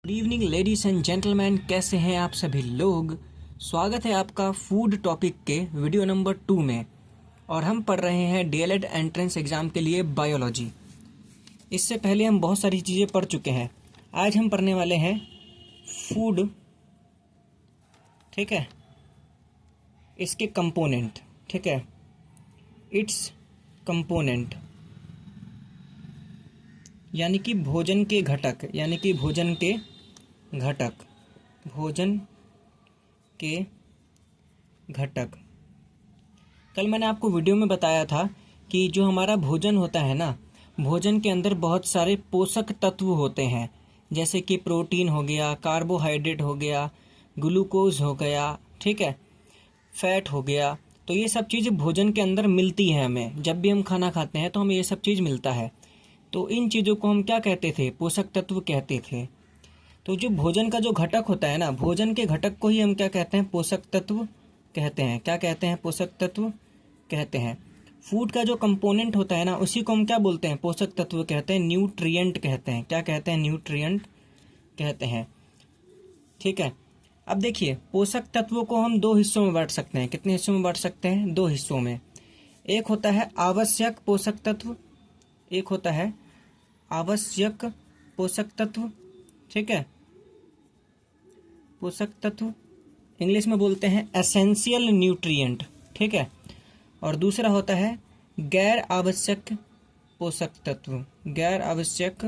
Good evening ladies and gentleman, कैसे हैं आप सभी लोग। स्वागत है आपका फूड टॉपिक के वीडियो नंबर 2 में। और हम पढ़ रहे हैं डीएलएड एंट्रेंस एग्जाम के लिए बायोलॉजी। इससे पहले हम बहुत सारी चीज़ें पढ़ चुके हैं। आज हम पढ़ने वाले हैं फूड, ठीक है, इसके कंपोनेंट, ठीक है, इट्स कंपोनेंट, यानी कि भोजन के घटक, यानी कि भोजन के घटक, भोजन के घटक। कल मैंने आपको वीडियो में बताया था कि जो हमारा भोजन होता है ना, भोजन के अंदर बहुत सारे पोषक तत्व होते हैं, जैसे कि प्रोटीन हो गया, कार्बोहाइड्रेट हो गया, ग्लूकोज हो गया, ठीक है, फैट हो गया। तो ये सब चीज़ भोजन के अंदर मिलती है हमें। जब भी हम खाना खाते हैं तो हमें ये सब चीज़ मिलता है। तो इन चीज़ों को हम क्या कहते थे? पोषक तत्व कहते थे। तो जो भोजन का जो घटक होता है ना, भोजन के घटक को ही हम क्या कहते हैं? पोषक तत्व कहते हैं। क्या कहते हैं? पोषक तत्व कहते हैं। फूड का जो कंपोनेंट होता है ना, उसी को हम क्या बोलते हैं? पोषक तत्व कहते हैं, न्यूट्रिएंट कहते हैं। क्या कहते हैं? न्यूट्रिएंट कहते हैं, ठीक है। अब देखिए, पोषक तत्वों को हम दो हिस्सों में बांट सकते हैं। कितने हिस्सों में बांट सकते हैं? दो हिस्सों में। एक होता है आवश्यक पोषक तत्व, एक होता है आवश्यक पोषक तत्व, ठीक है। पोषक तत्व इंग्लिश में बोलते हैं एसेंशियल न्यूट्रिएंट, ठीक है। और दूसरा होता है गैर आवश्यक पोषक तत्व, गैर आवश्यक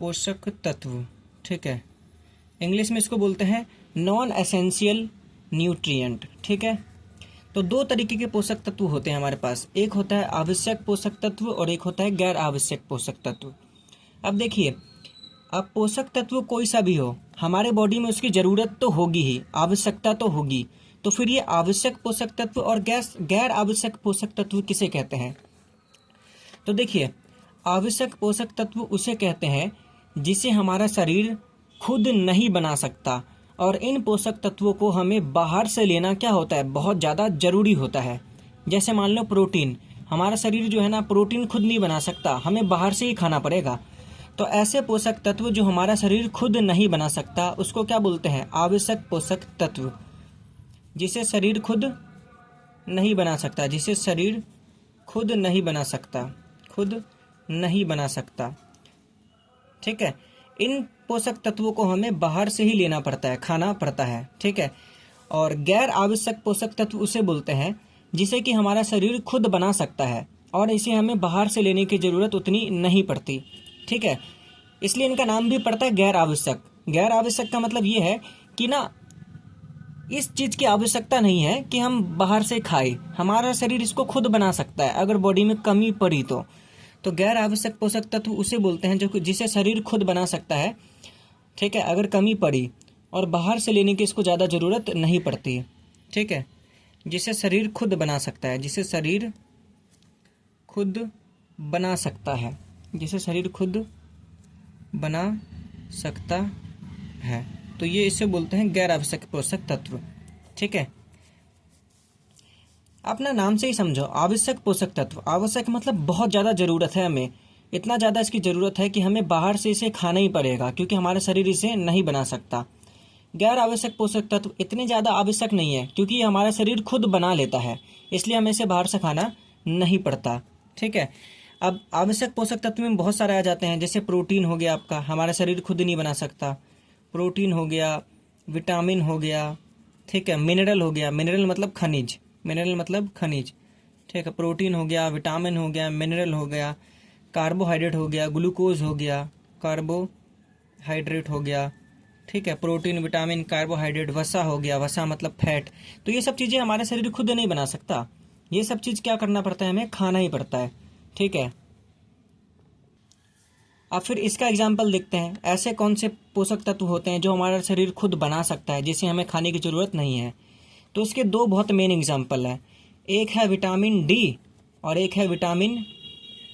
पोषक तत्व, ठीक है। इंग्लिश में इसको बोलते हैं नॉन एसेंशियल न्यूट्रिएंट, ठीक है। तो दो तरीके के पोषक तत्व होते हैं हमारे पास। एक होता है आवश्यक पोषक तत्व और एक होता है गैर आवश्यक पोषक तत्व। अब देखिए, अब पोषक तत्व कोई सा भी हो, हमारे बॉडी में उसकी ज़रूरत तो होगी ही, आवश्यकता तो होगी। तो फिर ये आवश्यक पोषक तत्व और गैर आवश्यक पोषक तत्व किसे कहते हैं? तो देखिए, आवश्यक पोषक तत्व उसे कहते हैं जिसे हमारा शरीर खुद नहीं बना सकता, और इन पोषक तत्वों को हमें बाहर से लेना क्या होता है? बहुत ज़्यादा ज़रूरी होता है। जैसे मान लो प्रोटीन, हमारा शरीर जो है ना, प्रोटीन खुद नहीं बना सकता, हमें बाहर से ही खाना पड़ेगा। तो ऐसे पोषक तत्व जो हमारा शरीर खुद नहीं बना सकता, उसको क्या बोलते हैं? आवश्यक पोषक तत्व। जिसे शरीर खुद नहीं बना सकता, जिसे शरीर खुद नहीं बना सकता, खुद नहीं बना सकता, ठीक है। इन पोषक तत्वों को हमें बाहर से ही लेना पड़ता है, खाना पड़ता है, ठीक है। और गैर आवश्यक पोषक तत्व उसे बोलते हैं जिसे कि हमारा शरीर खुद बना सकता है और इसे हमें बाहर से लेने की ज़रूरत उतनी नहीं पड़ती, ठीक है। इसलिए इनका नाम भी पड़ता है गैर आवश्यक। गैर आवश्यक का मतलब ये है कि ना, इस चीज़ की आवश्यकता नहीं है कि हम बाहर से खाएं, हमारा शरीर इसको खुद बना सकता है अगर बॉडी में कमी पड़ी तो गैर आवश्यक पोषक तत्व उसे बोलते हैं जो जिसे शरीर खुद बना सकता है, ठीक है, अगर कमी पड़ी, और बाहर से लेने की इसको ज़्यादा ज़रूरत नहीं पड़ती, ठीक है। जिसे शरीर खुद बना सकता है, जिसे शरीर खुद बना सकता है, जिसे शरीर खुद बना सकता है, तो ये इसे बोलते हैं गैर आवश्यक पोषक तत्व, ठीक है। अपना नाम से ही समझो, आवश्यक पोषक तत्व। आवश्यक मतलब बहुत ज़्यादा ज़रूरत है हमें, इतना ज़्यादा इसकी ज़रूरत है कि हमें बाहर से इसे खाना ही पड़ेगा क्योंकि हमारा शरीर इसे नहीं बना सकता। गैर आवश्यक पोषक तत्व इतने ज़्यादा आवश्यक नहीं है क्योंकि ये हमारा शरीर खुद बना लेता है, इसलिए हमें इसे बाहर से खाना नहीं पड़ता, ठीक है। अब आवश्यक पोषक तत्व में बहुत सारे आ जाते हैं, जैसे प्रोटीन हो गया आपका, हमारा शरीर खुद नहीं बना सकता, प्रोटीन हो गया, विटामिन हो गया, ठीक है, मिनरल हो गया, मिनरल मतलब खनिज, मिनरल मतलब खनिज, ठीक है। प्रोटीन हो गया, विटामिन हो गया, मिनरल हो गया, कार्बोहाइड्रेट हो गया, ग्लूकोज हो गया, कार्बोहाइड्रेट हो गया, ठीक है। प्रोटीन, विटामिन, कार्बोहाइड्रेट, वसा हो गया, वसा मतलब फैट। तो ये सब चीज़ें हमारा शरीर खुद नहीं बना सकता, ये सब चीज़ क्या करना पड़ता है? हमें खाना ही पड़ता है, ठीक है। अब फिर इसका एग्जाम्पल देखते हैं, ऐसे कौन से पोषक तत्व होते हैं जो हमारा शरीर खुद बना सकता है, जिसे हमें खाने की ज़रूरत नहीं है। तो इसके दो बहुत मेन एग्जाम्पल हैं, एक है विटामिन डी और एक है विटामिन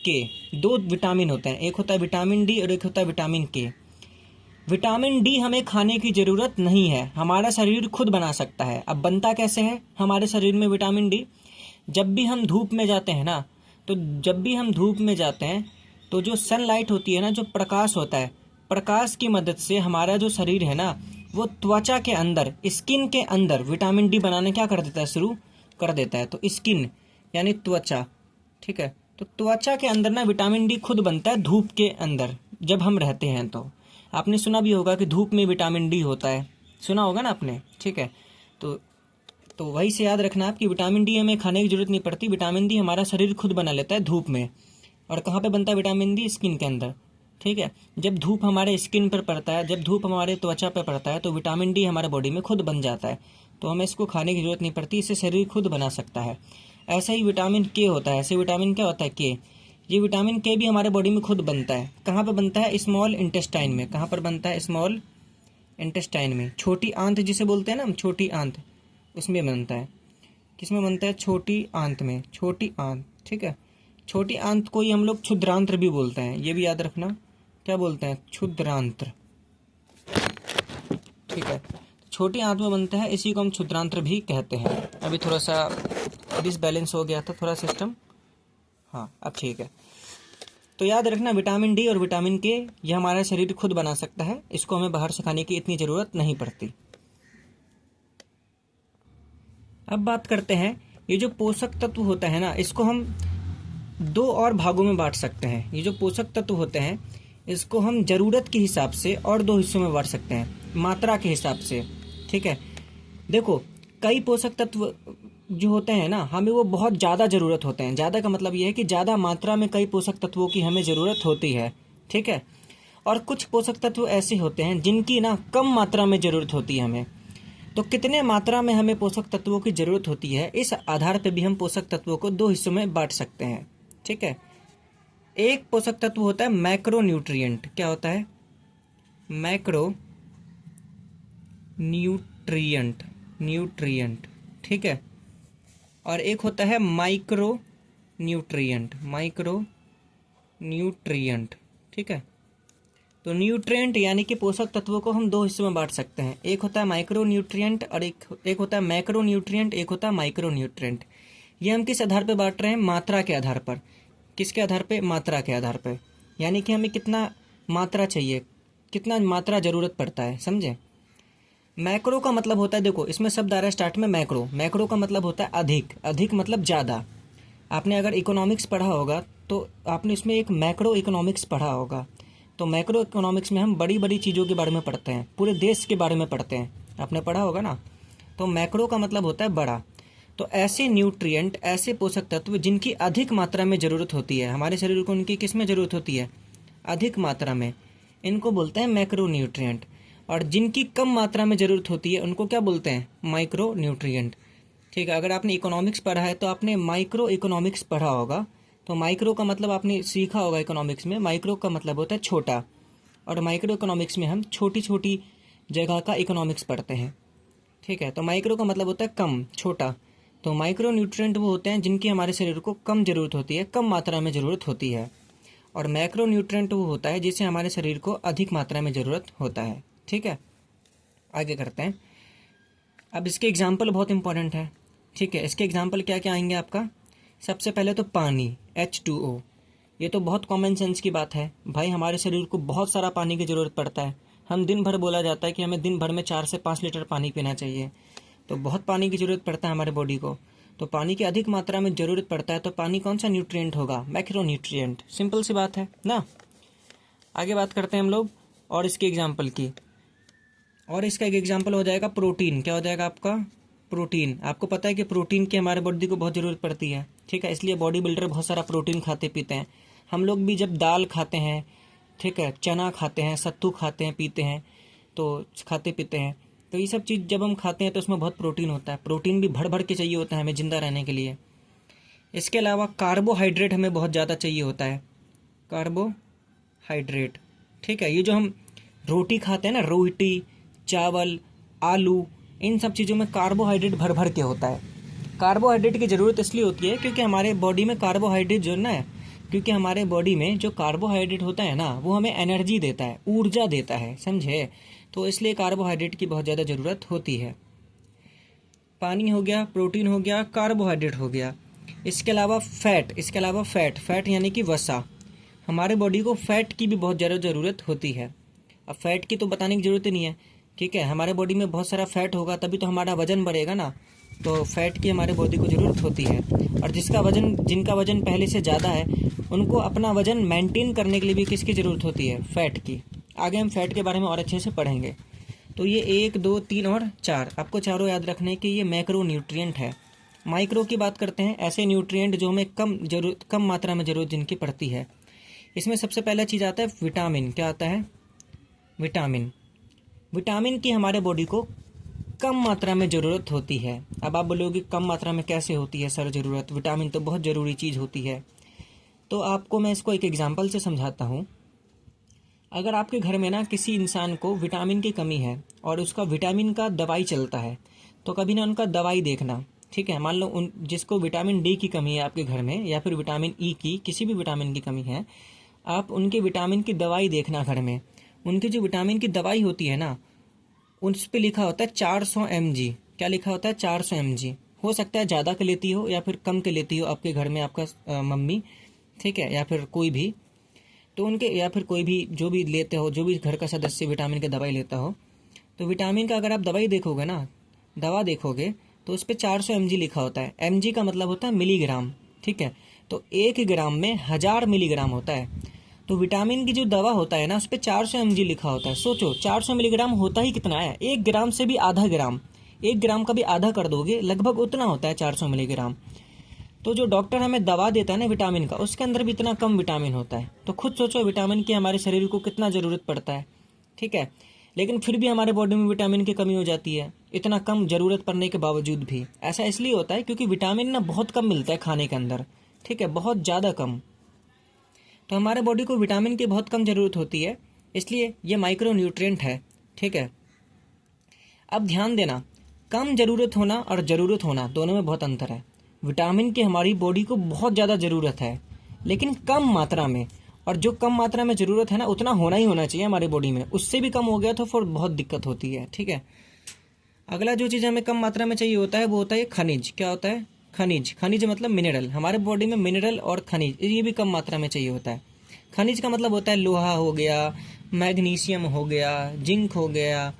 के। दो विटामिन होते हैं, एक होता है विटामिन डी और एक होता है विटामिन के। विटामिन डी हमें खाने की ज़रूरत नहीं है, हमारा शरीर खुद बना सकता है। अब बनता कैसे है हमारे शरीर में विटामिन डी? जब भी हम धूप में जाते हैं ना, तो जब भी हम धूप में जाते हैं तो जो सनलाइट होती है ना, जो प्रकाश होता है, प्रकाश की मदद से हमारा जो शरीर है ना, वो त्वचा के अंदर, स्किन के अंदर विटामिन डी बनाने क्या कर देता है, शुरू कर देता है। तो स्किन यानी त्वचा, ठीक है। तो त्वचा के अंदर ना विटामिन डी खुद बनता है धूप के अंदर जब हम रहते हैं। तो आपने सुना भी होगा कि धूप में विटामिन डी होता है, सुना होगा ना आपने, ठीक है। तो वही से याद रखना आप कि विटामिन डी हमें खाने की जरूरत नहीं पड़ती, विटामिन डी हमारा शरीर खुद बना लेता है धूप में। और कहाँ पे बनता है विटामिन डी, स्किन के अंदर, ठीक है। जब धूप हमारे स्किन पर पड़ता है, जब धूप हमारे त्वचा पर पड़ता है, तो विटामिन डी हमारे बॉडी में खुद बन जाता है। तो हमें इसको खाने की जरूरत नहीं पड़ती, इसे शरीर खुद बना सकता है। ऐसा ही विटामिन के होता है, ऐसे विटामिन क्या होता है, के। ये विटामिन के भी हमारे बॉडी में खुद बनता है। कहाँ पर बनता है, स्मॉल इंटेस्टाइन में। कहाँ पर बनता है, स्मॉल इंटेस्टाइन में, छोटी आंत जिसे बोलते हैं ना हम, छोटी आंत, उसमें बनता है। किसमें बनता है, छोटी आंत में, छोटी आंत, ठीक है। छोटी आंत को ही हम लोग क्षुद्रांत्र भी बोलते हैं, ये भी याद रखना, क्या बोलते हैं, क्षुद्रांत्र, ठीक है। छोटी आंत में बनता है, इसी को हम क्षुद्रांत्र भी कहते हैं। अभी थोड़ा सा डिसबैलेंस हो गया था थोड़ा सिस्टम, हाँ अब ठीक है। तो याद रखना विटामिन डी और विटामिन के ये हमारा शरीर खुद बना सकता है, इसको हमें बाहर से खाने की इतनी ज़रूरत नहीं पड़ती। अब बात करते हैं, ये जो पोषक तत्व होता है ना, इसको हम दो और भागों में बांट सकते हैं। ये जो पोषक तत्व होते हैं इसको हम ज़रूरत के हिसाब से और दो हिस्सों में बांट सकते हैं, मात्रा के हिसाब से, ठीक है। देखो, कई पोषक तत्व जो होते हैं ना, हमें वो बहुत ज़्यादा ज़रूरत होते हैं। ज़्यादा का मतलब ये है कि ज़्यादा मात्रा में कई पोषक तत्वों की हमें ज़रूरत होती है, ठीक है। और कुछ पोषक तत्व ऐसे होते हैं जिनकी ना कम मात्रा में ज़रूरत होती है हमें। तो कितने मात्रा में हमें पोषक तत्वों की ज़रूरत होती है, इस आधार पर भी हम पोषक तत्वों को दो हिस्सों में बांट सकते हैं, ठीक है। एक पोषक तत्व होता है मैक्रो न्यूट्रिएंट। क्या होता है, मैक्रो न्यूट्रिएंट, न्यूट्रिएंट, ठीक है। और एक होता है माइक्रो न्यूट्रिएंट, माइक्रो न्यूट्रिएंट, ठीक है। तो न्यूट्रिएंट यानी कि पोषक तत्वों को हम दो हिस्सों में बांट सकते हैं। एक होता है माइक्रो न्यूट्रिएंट और एक होता है मैक्रो न्यूट्रिएंट, एक होता है माइक्रो न्यूट्रिएंट। ये हम किस आधार पर बांट रहे हैं, मात्रा के आधार पर। किसके आधार पे, मात्रा के आधार पे, यानी कि हमें कितना मात्रा चाहिए, कितना मात्रा ज़रूरत पड़ता है, समझे। मैक्रो का मतलब होता है, देखो इसमें शब्द आ रहा है स्टार्ट में मैक्रो। मैक्रो का मतलब होता है अधिक, अधिक मतलब ज़्यादा। आपने अगर इकोनॉमिक्स पढ़ा होगा तो आपने इसमें एक मैक्रो इकोनॉमिक्स पढ़ा होगा। तो मैक्रो इकोनॉमिक्स में हम बड़ी बड़ी चीज़ों के बारे में पढ़ते हैं, पूरे देश के बारे में पढ़ते हैं, आपने पढ़ा होगा ना। तो मैक्रो का मतलब होता है बड़ा। तो ऐसे न्यूट्रिएंट, ऐसे पोषक तत्व जिनकी अधिक मात्रा में ज़रूरत होती है हमारे शरीर को, उनकी किस में ज़रूरत होती है, अधिक मात्रा में, इनको बोलते हैं मैक्रो न्यूट्रिएंट। और जिनकी कम मात्रा में ज़रूरत होती है उनको क्या बोलते हैं, माइक्रो न्यूट्रिएंट, ठीक है। अगर आपने इकोनॉमिक्स पढ़ा है तो आपने माइक्रो इकोनॉमिक्स पढ़ा होगा। तो माइक्रो का मतलब आपने सीखा होगा इकोनॉमिक्स में, माइक्रो का मतलब होता है छोटा। और माइक्रो इकोनॉमिक्स में हम छोटी छोटी जगह का इकोनॉमिक्स पढ़ते हैं, ठीक है। तो माइक्रो का मतलब होता है कम, छोटा। तो माइक्रो न्यूट्रिएंट वो होते हैं जिनकी हमारे शरीर को कम ज़रूरत होती है, कम मात्रा में ज़रूरत होती है। और मैक्रो न्यूट्रिएंट वो होता है जिसे हमारे शरीर को अधिक मात्रा में ज़रूरत होता है, ठीक है। आगे करते हैं। अब इसके एग्जाम्पल बहुत इंपॉर्टेंट है, ठीक है। इसके एग्जाम्पल क्या क्या आएंगे आपका, सबसे पहले तो पानी, H2O। ये तो बहुत कॉमन सेंस की बात है भाई, हमारे शरीर को बहुत सारा पानी की ज़रूरत पड़ता है। हम दिन भर, बोला जाता है कि हमें दिन भर में 4 से 5 लीटर पानी पीना चाहिए। तो बहुत पानी की ज़रूरत पड़ता है हमारे बॉडी को। तो पानी की अधिक मात्रा में ज़रूरत पड़ता है, तो पानी कौन सा न्यूट्रिएंट होगा, मैक्रो न्यूट्रिएंट। सिंपल सी बात है ना। आगे बात करते हैं हम लोग और इसके एग्जाम्पल की। और इसका एक एग्जाम्पल हो जाएगा प्रोटीन। क्या हो जाएगा आपका, प्रोटीन। आपको पता है कि प्रोटीन की हमारे बॉडी को बहुत ज़रूरत पड़ती है, ठीक है। इसलिए बॉडी बिल्डर बहुत सारा प्रोटीन खाते पीते हैं। हम लोग भी जब दाल खाते हैं, ठीक है, चना खाते हैं, सत्तू खाते हैं, पीते हैं, तो खाते पीते हैं, तो ये सब चीज़ जब हम खाते हैं तो उसमें बहुत प्रोटीन होता है। प्रोटीन भी भर भर के चाहिए होता है हमें ज़िंदा रहने के लिए। इसके अलावा कार्बोहाइड्रेट हमें बहुत ज़्यादा चाहिए होता है, कार्बोहाइड्रेट, ठीक है। ये जो हम रोटी खाते हैं ना, रोटी, चावल, आलू, इन सब चीज़ों में कार्बोहाइड्रेट भर भर के होता है। कार्बोहाइड्रेट की ज़रूरत इसलिए होती है क्योंकि हमारे बॉडी में कार्बोहाइड्रेट जो ना है, क्योंकि हमारे बॉडी में जो कार्बोहाइड्रेट होता है ना, वो हमें एनर्जी देता है, ऊर्जा देता है, समझे। तो इसलिए कार्बोहाइड्रेट की बहुत ज़्यादा ज़रूरत होती है। पानी हो गया, प्रोटीन हो गया, कार्बोहाइड्रेट हो गया। इसके अलावा फैट, इसके अलावा फैट, फैट यानी कि वसा। हमारे बॉडी को फैट की भी बहुत ज़्यादा ज़रूरत होती है। अब फैट की तो बताने की ज़रूरत ही नहीं है, ठीक है। हमारे बॉडी में बहुत सारा फैट होगा तभी तो हमारा वजन बढ़ेगा ना, तो फैट की हमारे बॉडी को ज़रूरत होती है। और जिनका वजन पहले से ज़्यादा है उनको अपना वजन मेंटेन करने के लिए भी किसकी ज़रूरत होती है, फैट की। आगे हम फैट के बारे में और अच्छे से पढ़ेंगे। तो ये 1, 2, 3 और 4, आपको चारों याद रखने हैं कि ये मैक्रो न्यूट्रिएंट है। माइक्रो की बात करते हैं, ऐसे न्यूट्रिएंट जो हमें कम मात्रा में ज़रूरत जिनकी पड़ती है। इसमें सबसे पहला चीज़ आता है विटामिन। क्या आता है? विटामिन। विटामिन की हमारे बॉडी को कम मात्रा में ज़रूरत होती है। अब आप बोलोगे कम मात्रा में कैसे होती है सर ज़रूरत, विटामिन तो बहुत ज़रूरी चीज़ होती है। तो आपको मैं इसको एक एग्जांपल से समझाता हूँ। अगर आपके घर में ना किसी इंसान को विटामिन की कमी है और उसका विटामिन का दवाई चलता है, तो कभी ना उनका दवाई देखना, ठीक है। मान लो जिसको विटामिन डी की कमी है आपके घर में, या फिर विटामिन ई की, किसी भी विटामिन की कमी है, आप उनके विटामिन की दवाई देखना घर में। उनकी जो विटामिन की दवाई होती है ना, उस पर लिखा होता है 400 mg। क्या लिखा होता है? 400 mg। हो सकता है ज़्यादा के लेती हो या फिर कम के लेती हो आपके घर में आपका मम्मी, ठीक है, या फिर कोई भी, तो उनके, या फिर कोई भी जो भी लेते हो, जो भी घर का सदस्य विटामिन की दवाई लेता हो, तो विटामिन का अगर आप दवाई देखोगे ना, दवा देखोगे, तो उस पर 400 mg लिखा होता है। mg का मतलब होता है मिलीग्राम, ठीक है। तो 1 ग्राम में 1000 मिलीग्राम होता है। तो विटामिन की जो दवा होता है ना, उस पर 400 mg लिखा होता है। सोचो 400 मिलीग्राम होता ही कितना है? 1 ग्राम से भी आधा ग्राम, 1 ग्राम का भी आधा कर दोगे, लगभग उतना होता है 400 मिलीग्राम। तो जो डॉक्टर हमें दवा देता है ना विटामिन का, उसके अंदर भी इतना कम विटामिन होता है। तो खुद सोचो विटामिन की हमारे शरीर को कितना ज़रूरत पड़ता है, ठीक है। लेकिन फिर भी हमारे बॉडी में विटामिन की कमी हो जाती है, इतना कम ज़रूरत पड़ने के बावजूद भी। ऐसा इसलिए होता है क्योंकि विटामिन ना बहुत कम मिलता है खाने के अंदर, ठीक है, बहुत ज़्यादा कम। तो हमारे बॉडी को विटामिन की बहुत कम ज़रूरत होती है, इसलिए ये माइक्रो न्यूट्रिएंट है, ठीक है। अब ध्यान देना, कम ज़रूरत होना और ज़रूरत होना दोनों में बहुत अंतर है। विटामिन की हमारी बॉडी को बहुत ज़्यादा ज़रूरत है, लेकिन कम मात्रा में। और जो कम मात्रा में ज़रूरत है ना, उतना होना ही होना चाहिए हमारी बॉडी में। उससे भी कम हो गया तो फिर बहुत दिक्कत होती है, ठीक है। अगला जो चीज़ हमें कम मात्रा में चाहिए होता है वो होता है खनिज। क्या होता है? खनिज। खनिज मतलब मिनरल। हमारे बॉडी में मिनरल और खनिज ये भी कम मात्रा में चाहिए होता है। खनिज का मतलब होता है लोहा हो गया, मैग्नीशियम हो गया, जिंक हो गया,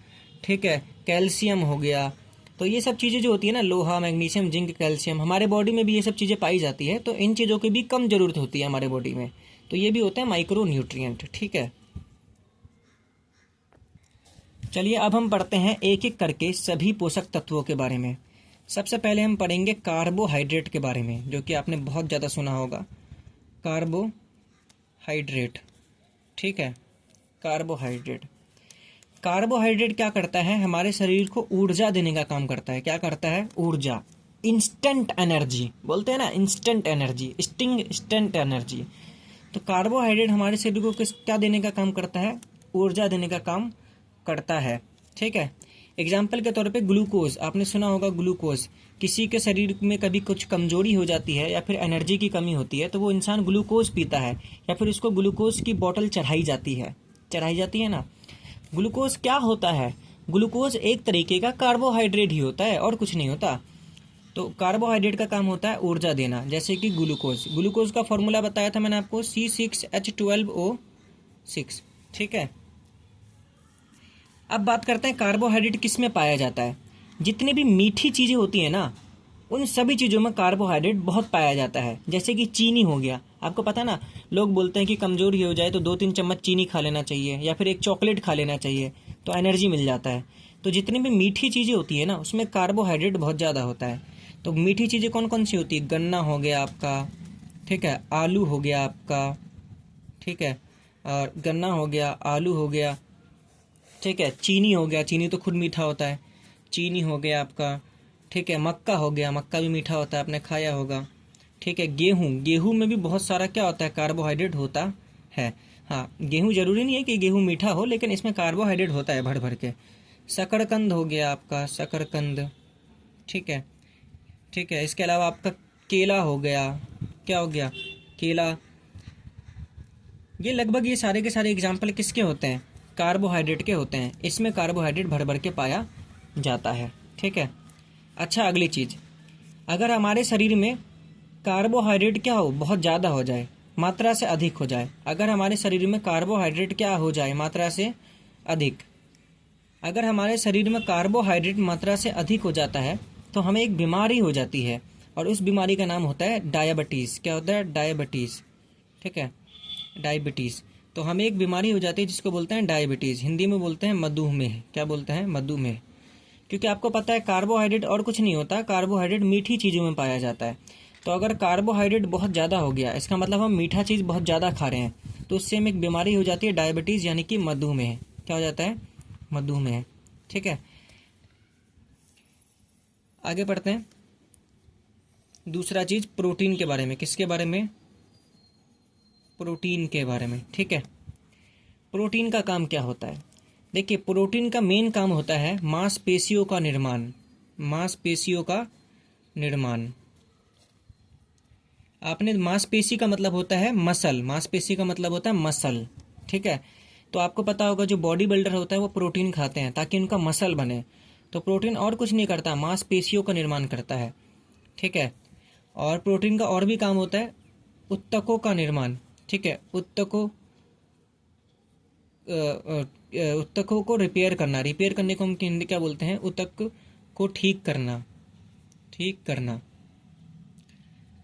ठीक है, कैल्शियम हो गया। तो ये सब चीज़ें जो होती है ना, लोहा, मैग्नीशियम, जिंक, कैल्शियम, हमारे बॉडी में भी ये सब चीज़ें पाई जाती है। तो इन चीज़ों की भी कम ज़रूरत होती है हमारे बॉडी में। तो ये भी होता है माइक्रो न्यूट्रिएंट, ठीक है। चलिए अब हम पढ़ते हैं एक एक करके सभी पोषक तत्वों के बारे में। सबसे पहले हम पढ़ेंगे कार्बोहाइड्रेट के बारे में, जो कि आपने बहुत ज़्यादा सुना होगा। कार्बोहाइड्रेट, ठीक है, कार्बोहाइड्रेट। कार्बोहाइड्रेट क्या करता है? हमारे शरीर को ऊर्जा देने का काम करता है। क्या करता है? ऊर्जा, इंस्टेंट एनर्जी बोलते हैं ना, इंस्टेंट एनर्जी, इंस्टेंट एनर्जी। तो कार्बोहाइड्रेट हमारे शरीर को क्या देने का काम करता है? ऊर्जा देने का काम करता है, ठीक है। एग्जाम्पल के तौर पे ग्लूकोज, आपने सुना होगा ग्लूकोज। किसी के शरीर में कभी कुछ कमजोरी हो जाती है या फिर एनर्जी की कमी होती है, तो वो इंसान ग्लूकोज पीता है, या फिर उसको ग्लूकोज की बोतल चढ़ाई जाती है ना। ग्लूकोज क्या होता है? ग्लूकोज एक तरीके का कार्बोहाइड्रेट ही होता है और कुछ नहीं होता। तो कार्बोहाइड्रेट का काम होता है ऊर्जा देना, जैसे कि ग्लूकोज का फॉर्मूला बताया था मैंने आपको, C6H12O6, ठीक है। अब बात करते हैं कार्बोहाइड्रेट किस में पाया जाता है। जितनी भी मीठी चीज़ें होती हैं ना, उन सभी चीज़ों में कार्बोहाइड्रेट बहुत पाया जाता है। जैसे कि चीनी हो गया, आपको पता ना, लोग बोलते हैं कि कमज़ोरी हो जाए तो 2-3 चम्मच चीनी खा लेना चाहिए, या फिर एक चॉकलेट खा लेना चाहिए, तो एनर्जी मिल जाता है। तो जितनी भी मीठी चीज़ें होती है ना, उसमें कार्बोहाइड्रेट बहुत ज़्यादा होता है। तो मीठी चीज़ें कौन कौन सी होती है? गन्ना हो गया आपका, ठीक है, आलू हो गया आपका, ठीक है, और गन्ना हो गया, आलू हो गया, ठीक है, चीनी हो गया, चीनी तो खुद मीठा होता है, चीनी हो गया आपका, ठीक है, मक्का हो गया, मक्का भी मीठा होता है, आपने खाया होगा, ठीक है। गेहूं में भी बहुत सारा क्या होता है? कार्बोहाइड्रेट होता है। हाँ, गेहूं जरूरी नहीं है कि गेहूं मीठा हो, लेकिन इसमें कार्बोहाइड्रेट होता है भर भर के। शकरकंद हो गया आपका, शकरकंद, ठीक है, ठीक है। इसके अलावा आपका केला हो गया, क्या हो गया? केला। ये लगभग ये सारे के सारे एग्जाम्पल किसके होते हैं? कार्बोहाइड्रेट के होते हैं। इसमें कार्बोहाइड्रेट भर भर के पाया जाता है, ठीक है। अच्छा, अगली चीज़, अगर हमारे शरीर में कार्बोहाइड्रेट क्या हो, बहुत ज़्यादा हो जाए, मात्रा से अधिक हो जाए, अगर हमारे शरीर में कार्बोहाइड्रेट क्या हो जाए, मात्रा से अधिक। अगर हमारे शरीर में कार्बोहाइड्रेट मात्रा से अधिक हो जाता है तो हमें एक बीमारी हो जाती है, और उस बीमारी का नाम होता है डायबिटीज़। क्या होता है? डायबिटीज़। ठीक है, डायबिटीज़। तो हमें एक बीमारी हो जाती है जिसको बोलते हैं डायबिटीज़, हिंदी में बोलते हैं मधुमेह। क्या बोलते हैं? मधुमेह। क्योंकि आपको पता है कार्बोहाइड्रेट और कुछ नहीं होता, कार्बोहाइड्रेट मीठी चीज़ों में पाया जाता है। तो अगर कार्बोहाइड्रेट बहुत ज़्यादा हो गया, इसका मतलब हम मीठा चीज़ बहुत ज़्यादा खा रहे हैं, तो उससे हमें एक बीमारी हो जाती है डायबिटीज़, यानी कि मधुमेह। क्या हो जाता है? मधुमेह। ठीक है, आगे बढ़ते हैं। दूसरा चीज़ प्रोटीन के बारे में। किसके बारे में? प्रोटीन के बारे में। ठीक है, प्रोटीन का काम क्या होता है? देखिए, प्रोटीन का मेन काम होता है मांसपेशियों का निर्माण। मांसपेशियों का निर्माण। आपने मांसपेशी का मतलब होता है मसल, मांसपेशी का मतलब होता है मसल। ठीक है, तो आपको पता होगा जो बॉडी बिल्डर होता है वो प्रोटीन खाते हैं ताकि उनका मसल बने। तो प्रोटीन और कुछ नहीं करता, मांसपेशियों का निर्माण करता है। ठीक है, और प्रोटीन का और भी काम होता है उत्तकों का निर्माण। ठीक है, उत्तकों को रिपेयर करना। रिपेयर करने को हम हिंदी क्या बोलते हैं? उत्तक को ठीक करना। ठीक करना।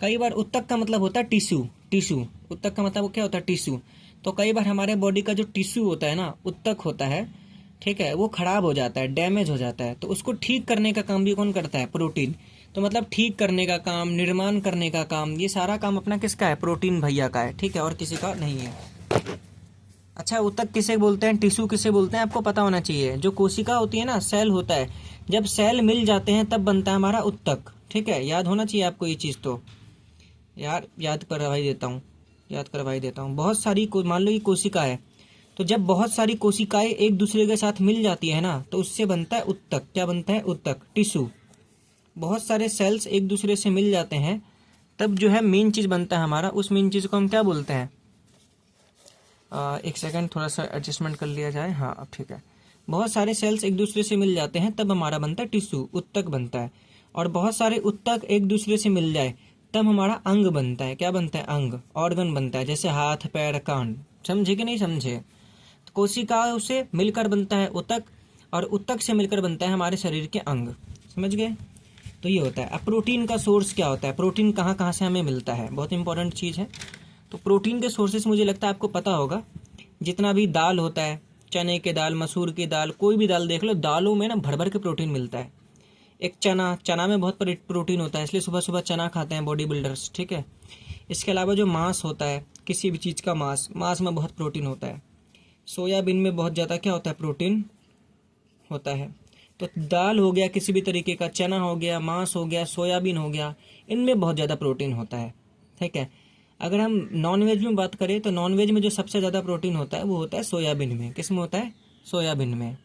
कई बार उत्तक का मतलब होता है टिश्यू। टिश्यू, उत्तक का मतलब क्या होता है? टिश्यू। तो कई बार हमारे बॉडी का जो टिश्यू होता है ना, उत्तक होता है, ठीक है, वो खराब हो जाता है, डैमेज हो जाता है, तो उसको ठीक करने का काम भी कौन करता है? प्रोटीन। तो मतलब ठीक करने का काम, निर्माण करने का काम, ये सारा काम अपना किसका है? प्रोटीन भैया का है। ठीक है, और किसी का नहीं है। अच्छा, उत्तक किसे बोलते हैं, टिश्यू किसे बोलते हैं, आपको पता होना चाहिए। जो कोशिका होती है ना, सेल होता है, जब सेल मिल जाते हैं तब बनता है हमारा उत्तक। ठीक है, याद होना चाहिए आपको ये चीज़। तो यार याद करवाई देता हूँ, याद करवाई देता हूँ। बहुत सारी मान लो ये कोशिका है, तो जब बहुत सारी कोशिकाएं एक दूसरे के साथ मिल जाती है ना, तो उससे बनता है उत्तक। क्या बनता है? उत्तक, टिश्यू। बहुत सारे सेल्स एक दूसरे से मिल जाते हैं तब जो है मेन चीज़ बनता है हमारा। उस मेन चीज़ को हम क्या बोलते हैं? एक सेकंड, थोड़ा सा एडजस्टमेंट कर लिया जाए। हाँ, अब ठीक है। बहुत सारे सेल्स एक दूसरे से मिल जाते हैं तब हमारा बनता है टिश्यू, उत्तक बनता है। और बहुत सारे उत्तक एक दूसरे से मिल जाए तब हमारा अंग बनता है। क्या बनता है? अंग, ऑर्गन बनता है, जैसे हाथ, पैर, कान। समझे कि नहीं समझे? तो कोशिकाओं से मिलकर बनता है उत्तक, और उत्तक से मिलकर बनता है हमारे शरीर के अंग। समझ गए? तो ये होता है। अब प्रोटीन का सोर्स क्या होता है? प्रोटीन कहाँ कहाँ से हमें मिलता है? बहुत इंपॉर्टेंट चीज़ है। तो प्रोटीन के सोर्सेस मुझे लगता है आपको पता होगा। जितना भी दाल होता है, चने के दाल, मसूर की दाल, कोई भी दाल देख लो, दालों में ना भर भर के प्रोटीन मिलता है। एक चना में बहुत प्रोटीन होता है, इसलिए सुबह सुबह चना खाते हैं बॉडी बिल्डर्स। ठीक है, इसके अलावा जो मांस होता है, किसी भी चीज़ का मांस में बहुत प्रोटीन होता है। सोयाबीन में बहुत ज़्यादा क्या होता है? प्रोटीन होता है। तो दाल हो गया किसी भी तरीके का, चना हो गया, मांस हो गया, सोयाबीन हो गया, इनमें बहुत ज़्यादा प्रोटीन होता है। ठीक है, अगर हम नॉनवेज में बात करें तो नॉनवेज में जो सबसे ज़्यादा प्रोटीन होता है वो होता है सोयाबीन में। किस में होता है? सोयाबीन में।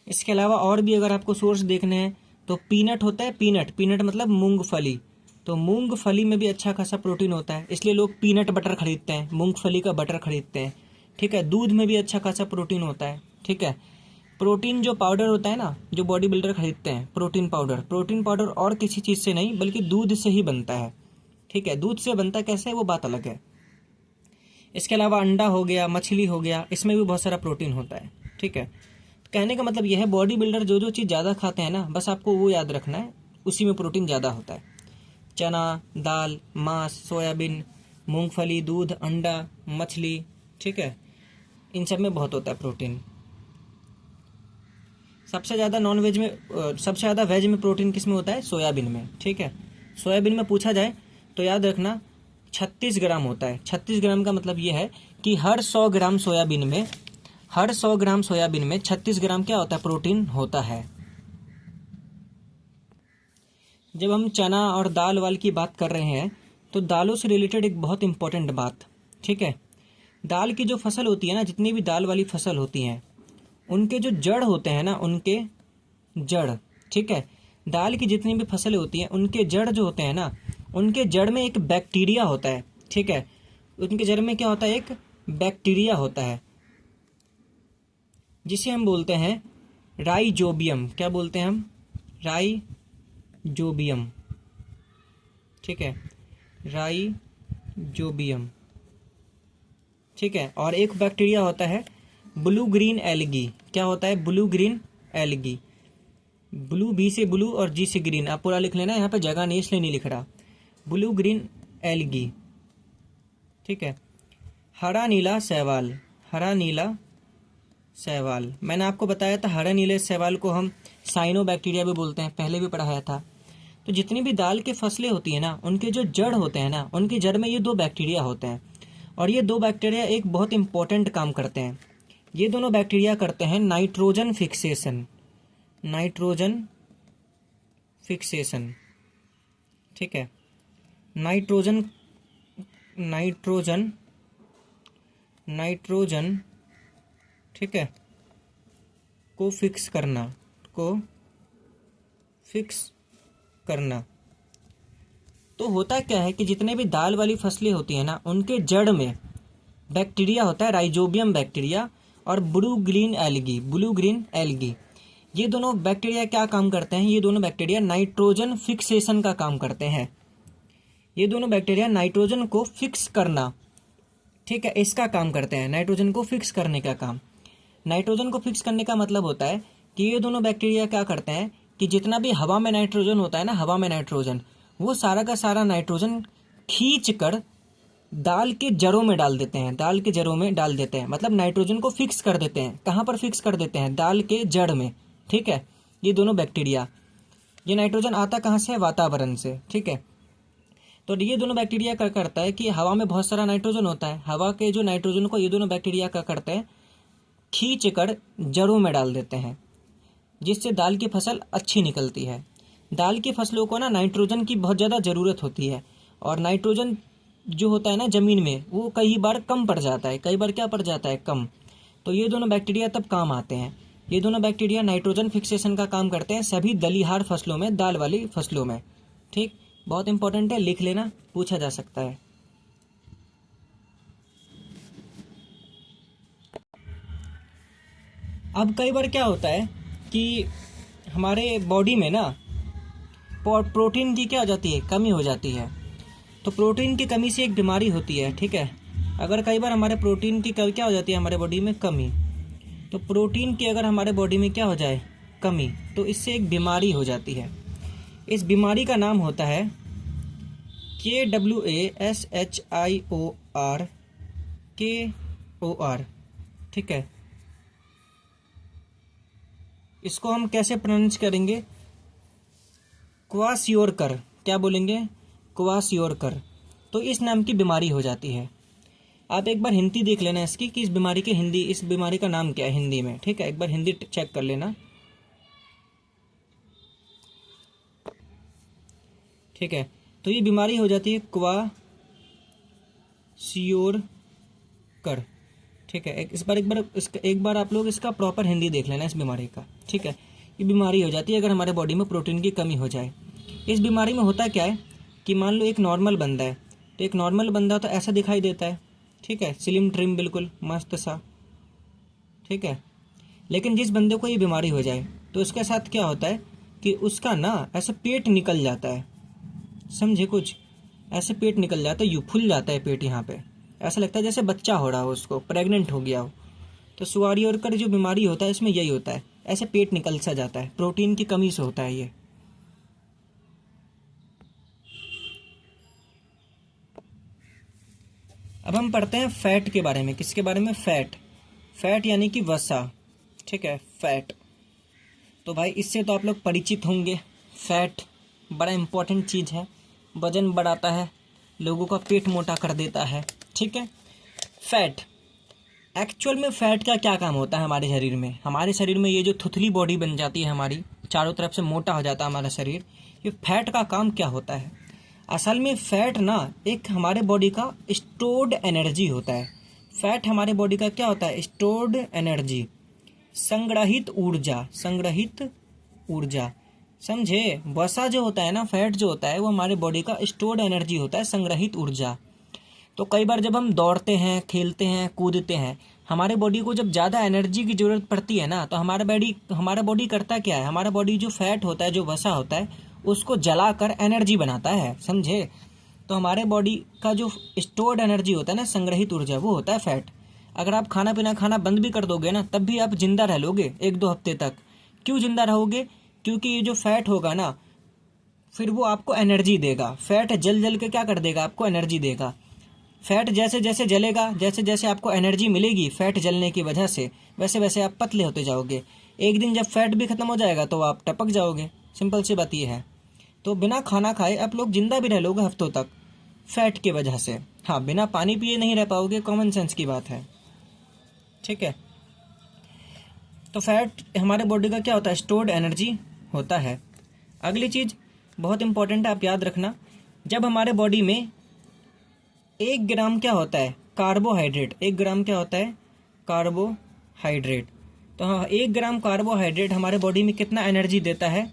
इसके अलावा और भी अगर आपको सोर्स देखने हैं तो पीनट होता है। पीनट, पीनट मतलब मूंगफली। तो मूंगफली में भी अच्छा खासा प्रोटीन होता है, इसलिए लोग पीनट बटर खरीदते हैं, मूंगफली का बटर खरीदते हैं। ठीक है, दूध में भी अच्छा खासा प्रोटीन होता है। ठीक है, प्रोटीन जो पाउडर होता है ना, जो बॉडी बिल्डर खरीदते हैं, प्रोटीन पाउडर और किसी चीज़ से नहीं बल्कि दूध से ही बनता है। ठीक है, दूध से बनता कैसे है वो बात अलग है। इसके अलावा अंडा हो गया, मछली हो गया, इसमें भी बहुत सारा प्रोटीन होता है। ठीक है, कहने का मतलब यह है बॉडी बिल्डर जो जो चीज़ ज़्यादा खाते हैं ना, बस आपको वो याद रखना है, उसी में प्रोटीन ज़्यादा होता है। चना, दाल, मांस, सोयाबीन, मूंगफली, दूध, अंडा, मछली, ठीक है, इन सब में बहुत होता है प्रोटीन। सबसे ज़्यादा नॉन वेज में सबसे ज़्यादा वेज में प्रोटीन किस में होता है? सोयाबीन में। ठीक है, सोयाबीन में पूछा जाए तो याद रखना 36 ग्राम होता है। 36 ग्राम का मतलब ये है कि हर 100 ग्राम सोयाबीन में 36 ग्राम क्या होता है? प्रोटीन होता है। जब हम चना और दाल वाल की बात कर रहे हैं तो दालों से रिलेटेड एक बहुत इंपॉर्टेंट बात, ठीक है, दाल की जो फसल होती है ना, जितनी भी दाल वाली फसल होती हैं, उनके जो जड़ होते हैं ना, उनके जड़, ठीक है, दाल की जितनी भी फसलें होती हैं उनके जड़ जो होते हैं ना, उनके जड़ में एक बैक्टीरिया होता है। ठीक है, उनके जड़ में क्या होता है? एक बैक्टीरिया होता है जिसे हम बोलते हैं राइजोबियम। क्या बोलते हैं हम? राइजोबियम। ठीक है, राइजोबियम। ठीक है, और एक बैक्टीरिया होता है ब्लू ग्रीन एल्गी, क्या होता है blue green algae, blue B से ब्लू और जी से ग्रीन, आप पूरा लिख लेना, यहाँ पे जगह नहीं इसलिए नहीं लिख रहा, ब्लू ग्रीन एल्गी, ठीक है। हरा नीला शैवाल, हरा नीला शैवाल, मैंने आपको बताया था हरे नीले शैवाल को हम साइनोबैक्टीरिया भी बोलते हैं, पहले भी पढ़ाया था। तो जितनी भी दाल की फसलें होती है ना, उनके जो जड़ होते हैं ना, उनकी जड़ में ये दो बैक्टीरिया होते हैं, और ये दो बैक्टीरिया एक बहुत इंपॉर्टेंट काम करते हैं। ये दोनों बैक्टीरिया करते हैं नाइट्रोजन फिक्सेशन, नाइट्रोजन फिक्सेशन, ठीक है। नाइट्रोजन नाइट्रोजन नाइट्रोजन ठीक है, को फिक्स करना, को फिक्स करना। तो होता क्या है कि जितने भी दाल वाली फसलें होती है ना, उनके जड़ में बैक्टीरिया होता है, राइजोबियम बैक्टीरिया और blue green algae, blue green algae. ये दोनों बैक्टीरिया क्या काम करते हैं? ये दोनों बैक्टीरिया नाइट्रोजन फिक्सेशन का काम करते हैं। ये दोनों बैक्टीरिया नाइट्रोजन को फिक्स करना, ठीक है, इसका काम करते हैं, नाइट्रोजन को फिक्स करने का काम। नाइट्रोजन को फिक्स करने का मतलब होता है कि ये दोनों बैक्टीरिया क्या करते हैं कि जितना भी हवा में नाइट्रोजन होता है ना, हवा में नाइट्रोजन, वो सारा का सारा नाइट्रोजन खींच कर दाल के जड़ों में डाल देते हैं, दाल के जड़ों में डाल देते हैं, मतलब नाइट्रोजन को फिक्स कर देते हैं। कहाँ पर फिक्स कर देते हैं? दाल के जड़ में, ठीक है। ये दोनों बैक्टीरिया, ये नाइट्रोजन आता कहाँ से? वातावरण से, ठीक है। तो ये दोनों बैक्टीरिया क्या करता है कि हवा में बहुत सारा नाइट्रोजन होता है, हवा के जो नाइट्रोजन को ये दोनों बैक्टीरिया क्या करते हैं, खींच कर जड़ों में डाल देते हैं, जिससे दाल की फसल अच्छी निकलती है। दाल की फसलों को ना नाइट्रोजन की बहुत ज़्यादा ज़रूरत होती है, और नाइट्रोजन जो होता है ना ज़मीन में, वो कई बार कम पड़ जाता है, कई बार क्या पड़ जाता है? कम। तो ये दोनों बैक्टीरिया तब काम आते हैं। ये दोनों बैक्टीरिया नाइट्रोजन फिक्सेशन का काम करते हैं सभी दलिहार फसलों में, दाल वाली फसलों में, ठीक। बहुत इंपॉर्टेंट है, लिख लेना, पूछा जा सकता है। अब कई बार क्या होता है कि हमारे बॉडी में ना प्रोटीन की क्या हो जाती है? कमी हो जाती है। तो प्रोटीन की कमी से एक बीमारी होती है, ठीक है। अगर कई बार हमारे प्रोटीन की क्या हो जाती है हमारे बॉडी में? कमी। तो प्रोटीन की अगर हमारे बॉडी में क्या हो जाए? कमी, तो इससे एक बीमारी हो जाती है। इस बीमारी का नाम होता है KWASHIOR, ठीक है। इसको हम कैसे प्रोनाउंस करेंगे? क्वाशियोरकर, क्या बोलेंगे? क्वाशियोरकर। तो इस नाम की बीमारी हो जाती है। आप एक बार हिंदी देख लेना इसकी कि इस बीमारी की हिंदी, इस बीमारी का नाम क्या है हिंदी में, ठीक है। एक बार हिंदी चेक कर लेना, ठीक है। तो ये बीमारी हो जाती है क्वाशियोरकर, ठीक है। एक बार आप लोग इसका प्रॉपर हिंदी देख लेना इस बीमारी का, ठीक है। ये बीमारी हो जाती है अगर हमारे बॉडी में प्रोटीन की कमी हो जाए। इस बीमारी में होता क्या है कि मान लो एक नॉर्मल बंदा है, तो एक नॉर्मल बंदा तो ऐसा दिखाई देता है, ठीक है, स्लिम ट्रिम बिल्कुल मस्त सा, ठीक है। लेकिन जिस बंदे को ये बीमारी हो जाए तो उसके साथ क्या होता है कि उसका ना ऐसे पेट निकल जाता है, समझे? कुछ ऐसे पेट निकल जाता है, यूँ फूल जाता है पेट, यहाँ पे ऐसा लगता है जैसे बच्चा हो रहा हो, उसको प्रेग्नेंट हो गया हो। तो क्वाशियोरकर जो बीमारी होता है इसमें यही होता है, ऐसे पेट निकल सा जाता है, प्रोटीन की कमी से होता है ये। अब हम पढ़ते हैं फैट के बारे में। किसके बारे में? फैट। फैट यानी कि वसा, ठीक है, फैट। तो भाई इससे तो आप लोग परिचित होंगे। फैट बड़ा इंपॉर्टेंट चीज़ है, वजन बढ़ाता है, लोगों का पेट मोटा कर देता है, ठीक है। फैट, एक्चुअल में फैट का क्या काम होता है हमारे शरीर में? हमारे शरीर में ये जो थुथली बॉडी बन जाती है हमारी, चारों तरफ से मोटा हो जाता है हमारा शरीर, ये फैट का काम क्या होता है? असल में फैट ना एक हमारे बॉडी का स्टोर्ड एनर्जी होता है। फैट हमारे बॉडी का क्या होता है? स्टोर्ड एनर्जी, संग्रहित ऊर्जा, संग्रहित ऊर्जा, समझे? वसा जो होता है ना, फैट जो होता है वो हमारे बॉडी का स्टोर्ड एनर्जी होता है, संग्रहित ऊर्जा। तो कई बार जब हम दौड़ते हैं, खेलते हैं, कूदते हैं, हमारे बॉडी को जब ज़्यादा एनर्जी की ज़रूरत पड़ती है ना, तो हमारा बॉडी करता क्या है? हमारा बॉडी जो फैट होता है, जो वसा होता है, उसको जलाकर एनर्जी बनाता है, समझे? तो हमारे बॉडी का जो स्टोर्ड एनर्जी होता है ना, संग्रहित ऊर्जा, वो होता है फैट। अगर आप खाना पीना खाना बंद भी कर दोगे ना, तब भी आप जिंदा रह लोगे 1-2 हफ्ते तक। क्यों जिंदा रहोगे? क्योंकि ये जो फैट होगा ना, फिर वो आपको एनर्जी देगा। फैट जल जल के क्या कर देगा? आपको एनर्जी देगा। फैट जैसे जैसे जलेगा, जैसे जैसे आपको एनर्जी मिलेगी फैट जलने की वजह से, वैसे वैसे आप पतले होते जाओगे। एक दिन जब फैट भी खत्म हो जाएगा तो आप टपक जाओगे। सिंपल सी बात ये है। तो बिना खाना खाए आप लोग जिंदा भी रह लोगे हफ्तों तक, फैट की वजह से। हाँ, बिना पानी पिए नहीं रह पाओगे, कॉमन सेंस की बात है। ठीक है। तो फैट हमारे बॉडी का क्या होता है? स्टोर्ड एनर्जी होता है। अगली चीज़ बहुत इंपॉर्टेंट है, आप याद रखना। जब हमारे बॉडी में 1 ग्राम क्या होता है? कार्बोहाइड्रेट। 1 ग्राम क्या होता है? कार्बोहाइड्रेट। तो हाँ, 1 ग्राम कार्बोहाइड्रेट हमारे बॉडी में कितना एनर्जी देता है?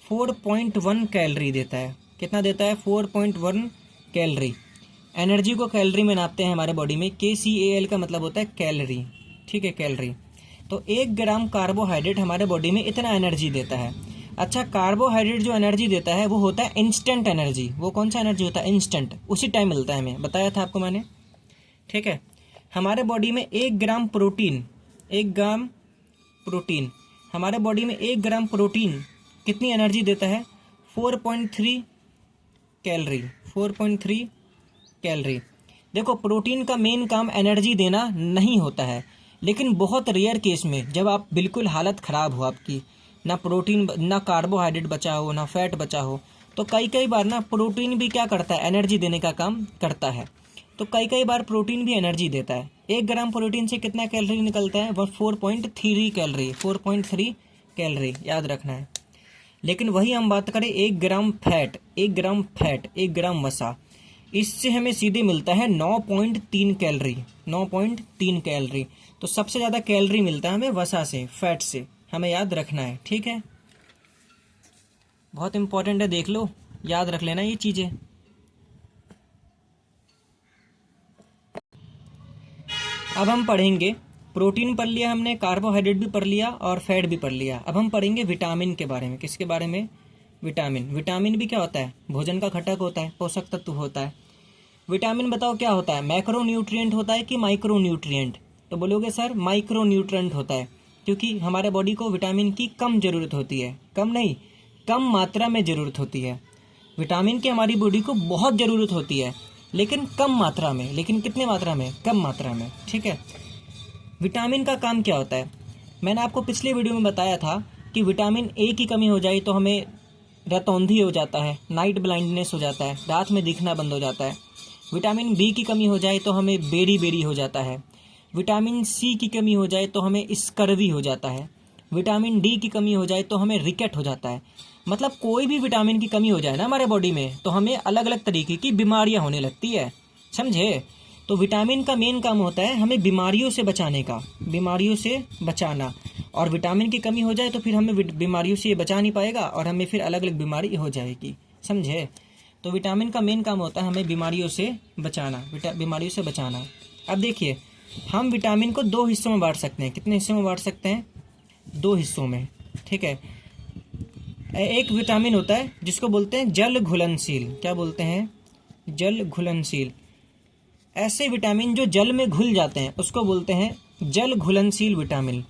4.1 कैलोरी देता है। कितना देता है? 4.1 कैलोरी। एनर्जी को कैलोरी में नापते हैं हमारे बॉडी में। KCAL का मतलब होता है कैलोरी। ठीक है, कैलोरी। तो 1 ग्राम कार्बोहाइड्रेट हमारे बॉडी में इतना एनर्जी देता है। अच्छा, कार्बोहाइड्रेट जो एनर्जी देता है वो होता है इंस्टेंट एनर्जी। वो कौन सा एनर्जी होता है? इंस्टेंट, उसी टाइम मिलता है हमें, बताया था आपको मैंने। ठीक है। हमारे बॉडी में 1 ग्राम प्रोटीन, 1 ग्राम प्रोटीन, हमारे बॉडी में 1 ग्राम प्रोटीन कितनी एनर्जी देता है? 4.3 कैलोरी। 4.3 कैलोरी। देखो, प्रोटीन का मेन काम एनर्जी देना नहीं होता है, लेकिन बहुत रेयर केस में, जब आप बिल्कुल हालत ख़राब हो आपकी, ना प्रोटीन ना कार्बोहाइड्रेट बचा हो ना फैट बचा हो, तो कई बार ना प्रोटीन भी क्या करता है? एनर्जी देने का काम करता है। तो कई बार प्रोटीन भी एनर्जी देता है। 1 ग्राम प्रोटीन से कितना कैलोरी निकलता है? वह 4.3 कैलोरी। 4.3 कैलोरी याद रखना है। लेकिन वही हम बात करें 1 ग्राम फैट, 1 ग्राम फैट, 1 ग्राम वसा, इससे हमें सीधे मिलता है 9.3 कैलोरी। 9.3 कैलोरी। तो सबसे ज़्यादा कैलोरी मिलता है हमें वसा से, फैट से। हमें याद रखना है। ठीक है, बहुत इंपॉर्टेंट है, देख लो, याद रख लेना ये चीज़ें। अब हम पढ़ेंगे, प्रोटीन पढ़ लिया हमने, कार्बोहाइड्रेट भी पढ़ लिया और फैट भी पढ़ लिया। अब हम पढ़ेंगे विटामिन के बारे में। किसके बारे में? विटामिन। विटामिन भी क्या होता है? भोजन का घटक होता है, पोषक तत्व होता है। विटामिन बताओ क्या होता है? मैक्रो न्यूट्रिएंट होता है कि माइक्रो न्यूट्रिएंट? तो बोलोगे सर माइक्रो न्यूट्रिएंट होता है, क्योंकि हमारे बॉडी को विटामिन की कम ज़रूरत होती है। कम नहीं, कम मात्रा में ज़रूरत होती है। विटामिन की हमारी बॉडी को बहुत ज़रूरत होती है, लेकिन कम मात्रा में। लेकिन कितने मात्रा में? कम मात्रा में। ठीक है। विटामिन का काम क्या होता है? मैंने आपको पिछले वीडियो में बताया था कि विटामिन ए की कमी हो जाए तो हमें रतौंधी हो जाता है, नाइट ब्लाइंडनेस हो जाता है, रात में दिखना बंद हो जाता है। विटामिन बी की कमी हो जाए तो हमें बेरी बेरी हो जाता है। विटामिन सी की कमी हो जाए तो हमें स्कर्वी हो जाता है। विटामिन डी की कमी हो जाए तो हमें रिकेट हो जाता है। मतलब कोई भी विटामिन की कमी हो जाए ना हमारे बॉडी में, तो हमें अलग अलग तरीके की बीमारियां होने लगती है। समझे? तो विटामिन का मेन काम होता है हमें बीमारियों से बचाने का, बीमारियों से बचाना। और विटामिन की कमी हो जाए तो फिर हमें बीमारियों से ये बचा नहीं पाएगा और हमें फिर अलग अलग बीमारी हो जाएगी। समझे? तो विटामिन का मेन काम होता है हमें बीमारियों से बचाना, बीमारियों से बचाना। अब देखिए, हम विटामिन को 2 हिस्सों में बांट सकते हैं। कितने हिस्सों में बांट सकते हैं? 2 हिस्सों में। ठीक है। एक विटामिन होता है जिसको बोलते हैं जल घुलनशील। क्या बोलते हैं? जल घुलनशील। ऐसे विटामिन जो जल में घुल जाते हैं उसको बोलते हैं जल घुलनशील विटामिन।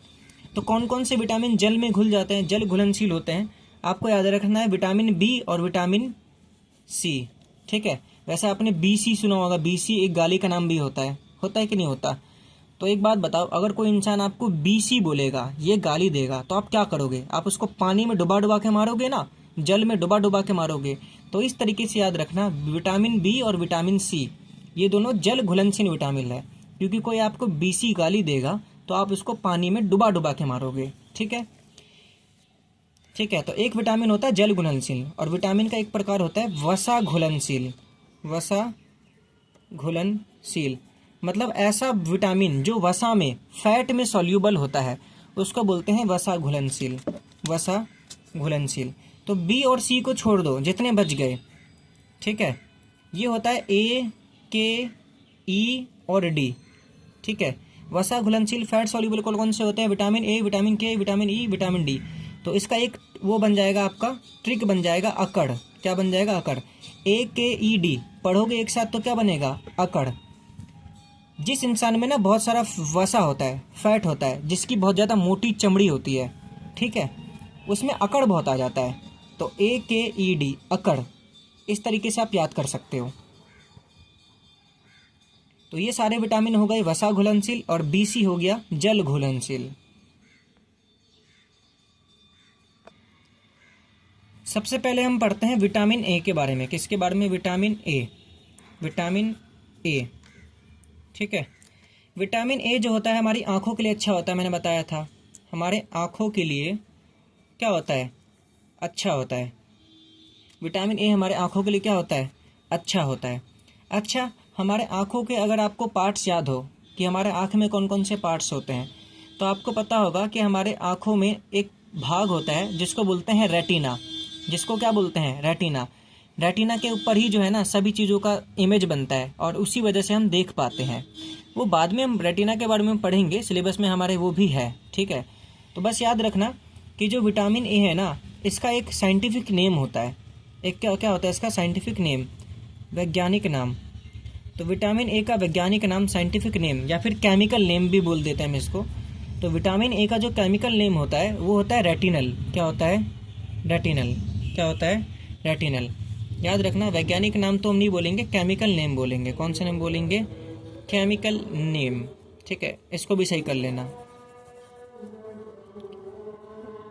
तो कौन कौन से विटामिन जल में घुल जाते हैं, जल घुलनशील होते हैं? आपको याद रखना है, विटामिन बी और विटामिन सी। ठीक है। वैसे आपने BC सुना होगा, BC एक गाली का नाम भी होता है कि नहीं होता? तो एक बात बताओ, अगर कोई इंसान आपको BC बोलेगा, ये गाली देगा, तो आप क्या करोगे? आप उसको पानी में डुबा डुबा के मारोगे ना, जल में डुबा डुबा के मारोगे। तो इस तरीके से याद रखना, विटामिन बी और विटामिन सी ये दोनों जल घुलनशील विटामिन है। क्योंकि कोई आपको BC गाली देगा तो आप उसको पानी में डुबा डुबा के मारोगे। ठीक है। ठीक है। तो एक विटामिन होता है जल घुलनशील, और विटामिन का एक प्रकार होता है वसा घुलनशील। वसा घुलनशील मतलब ऐसा विटामिन जो वसा में, फैट में सॉल्यूबल होता है, उसको बोलते हैं वसा घुलनशील। वसा घुलनशील। तो बी और सी को छोड़ दो, जितने बच गए। ठीक है। ये होता है ए, के, ई और डी। ठीक है। वसा घुलनशील फैट सॉल्यूबल कौन से होते हैं? विटामिन ए, विटामिन के, विटामिन ई, विटामिन डी। तो इसका एक वो बन जाएगा, आपका ट्रिक बन जाएगा, अकड़। क्या बन जाएगा? अकड़। ए, के, ई, डी पढ़ोगे एक साथ तो क्या बनेगा? अकड़। जिस इंसान में ना बहुत सारा वसा होता है, फैट होता है, जिसकी बहुत ज़्यादा मोटी चमड़ी होती है, ठीक है, उसमें अकड़ बहुत आ जाता है। तो AKED, अकड़, इस तरीके से आप याद कर सकते हो। तो ये सारे विटामिन हो गए वसा घुलनशील, और BC हो गया जल घुलनशील। सबसे पहले हम पढ़ते हैं विटामिन ए के बारे में। किसके बारे में? Vitamin A. विटामिन ए, ठीक है। विटामिन ए जो होता है हमारी आंखों के लिए अच्छा होता है, मैंने बताया था। हमारे आंखों के लिए क्या होता है? अच्छा होता है। विटामिन ए हमारे आंखों के लिए क्या होता है? अच्छा होता है। अच्छा, हमारे आंखों के अगर आपको पार्ट्स याद हो कि हमारे आंख में कौन कौन से पार्ट्स होते हैं, तो आपको पता होगा कि हमारे आंखों में एक भाग होता है जिसको बोलते हैं रेटिना। जिसको क्या बोलते हैं? रेटिना। रेटिना के ऊपर ही जो है ना सभी चीज़ों का इमेज बनता है, और उसी वजह से हम देख पाते हैं। वो बाद में हम रेटिना के बारे में पढ़ेंगे, सिलेबस में हमारे वो भी है, ठीक है। तो बस याद रखना कि जो विटामिन ए है ना, इसका एक साइंटिफिक नेम होता है। एक क्या क्या होता है इसका? साइंटिफिक नेम, वैज्ञानिक नाम। तो विटामिन ए का वैज्ञानिक नाम, साइंटिफिक नेम, या फिर केमिकल नेम भी बोल देते हैं हम इसको। तो विटामिन ए का जो केमिकल नेम होता है वो होता है रेटिनल। क्या होता है? रेटिनल। क्या होता है? रेटिनल। याद रखना, वैज्ञानिक नाम तो हम नहीं बोलेंगे, केमिकल नेम बोलेंगे। कौन सा नेम बोलेंगे? केमिकल नेम, ठीक है। इसको भी सही कर लेना।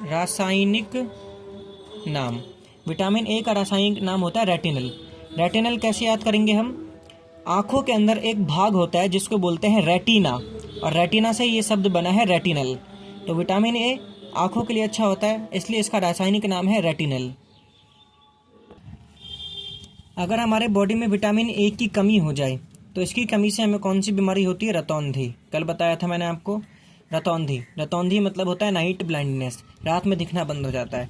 रासायनिक नाम। विटामिन ए का रासायनिक नाम होता है रेटिनल। रेटिनल कैसे याद करेंगे हम? आंखों के अंदर एक भाग होता है जिसको बोलते हैं रेटिना, और रेटिना से ये शब्द बना है रेटिनल। तो विटामिन ए आंखों के लिए अच्छा होता है, इसलिए इसका रासायनिक नाम है रेटिनल। अगर हमारे बॉडी में विटामिन ए की कमी हो जाए तो इसकी कमी से हमें कौन सी बीमारी होती है? रतौंधी। कल बताया था मैंने आपको, रतौंधी। रतौंधी मतलब होता है नाइट ब्लाइंडनेस, रात में दिखना बंद हो जाता है।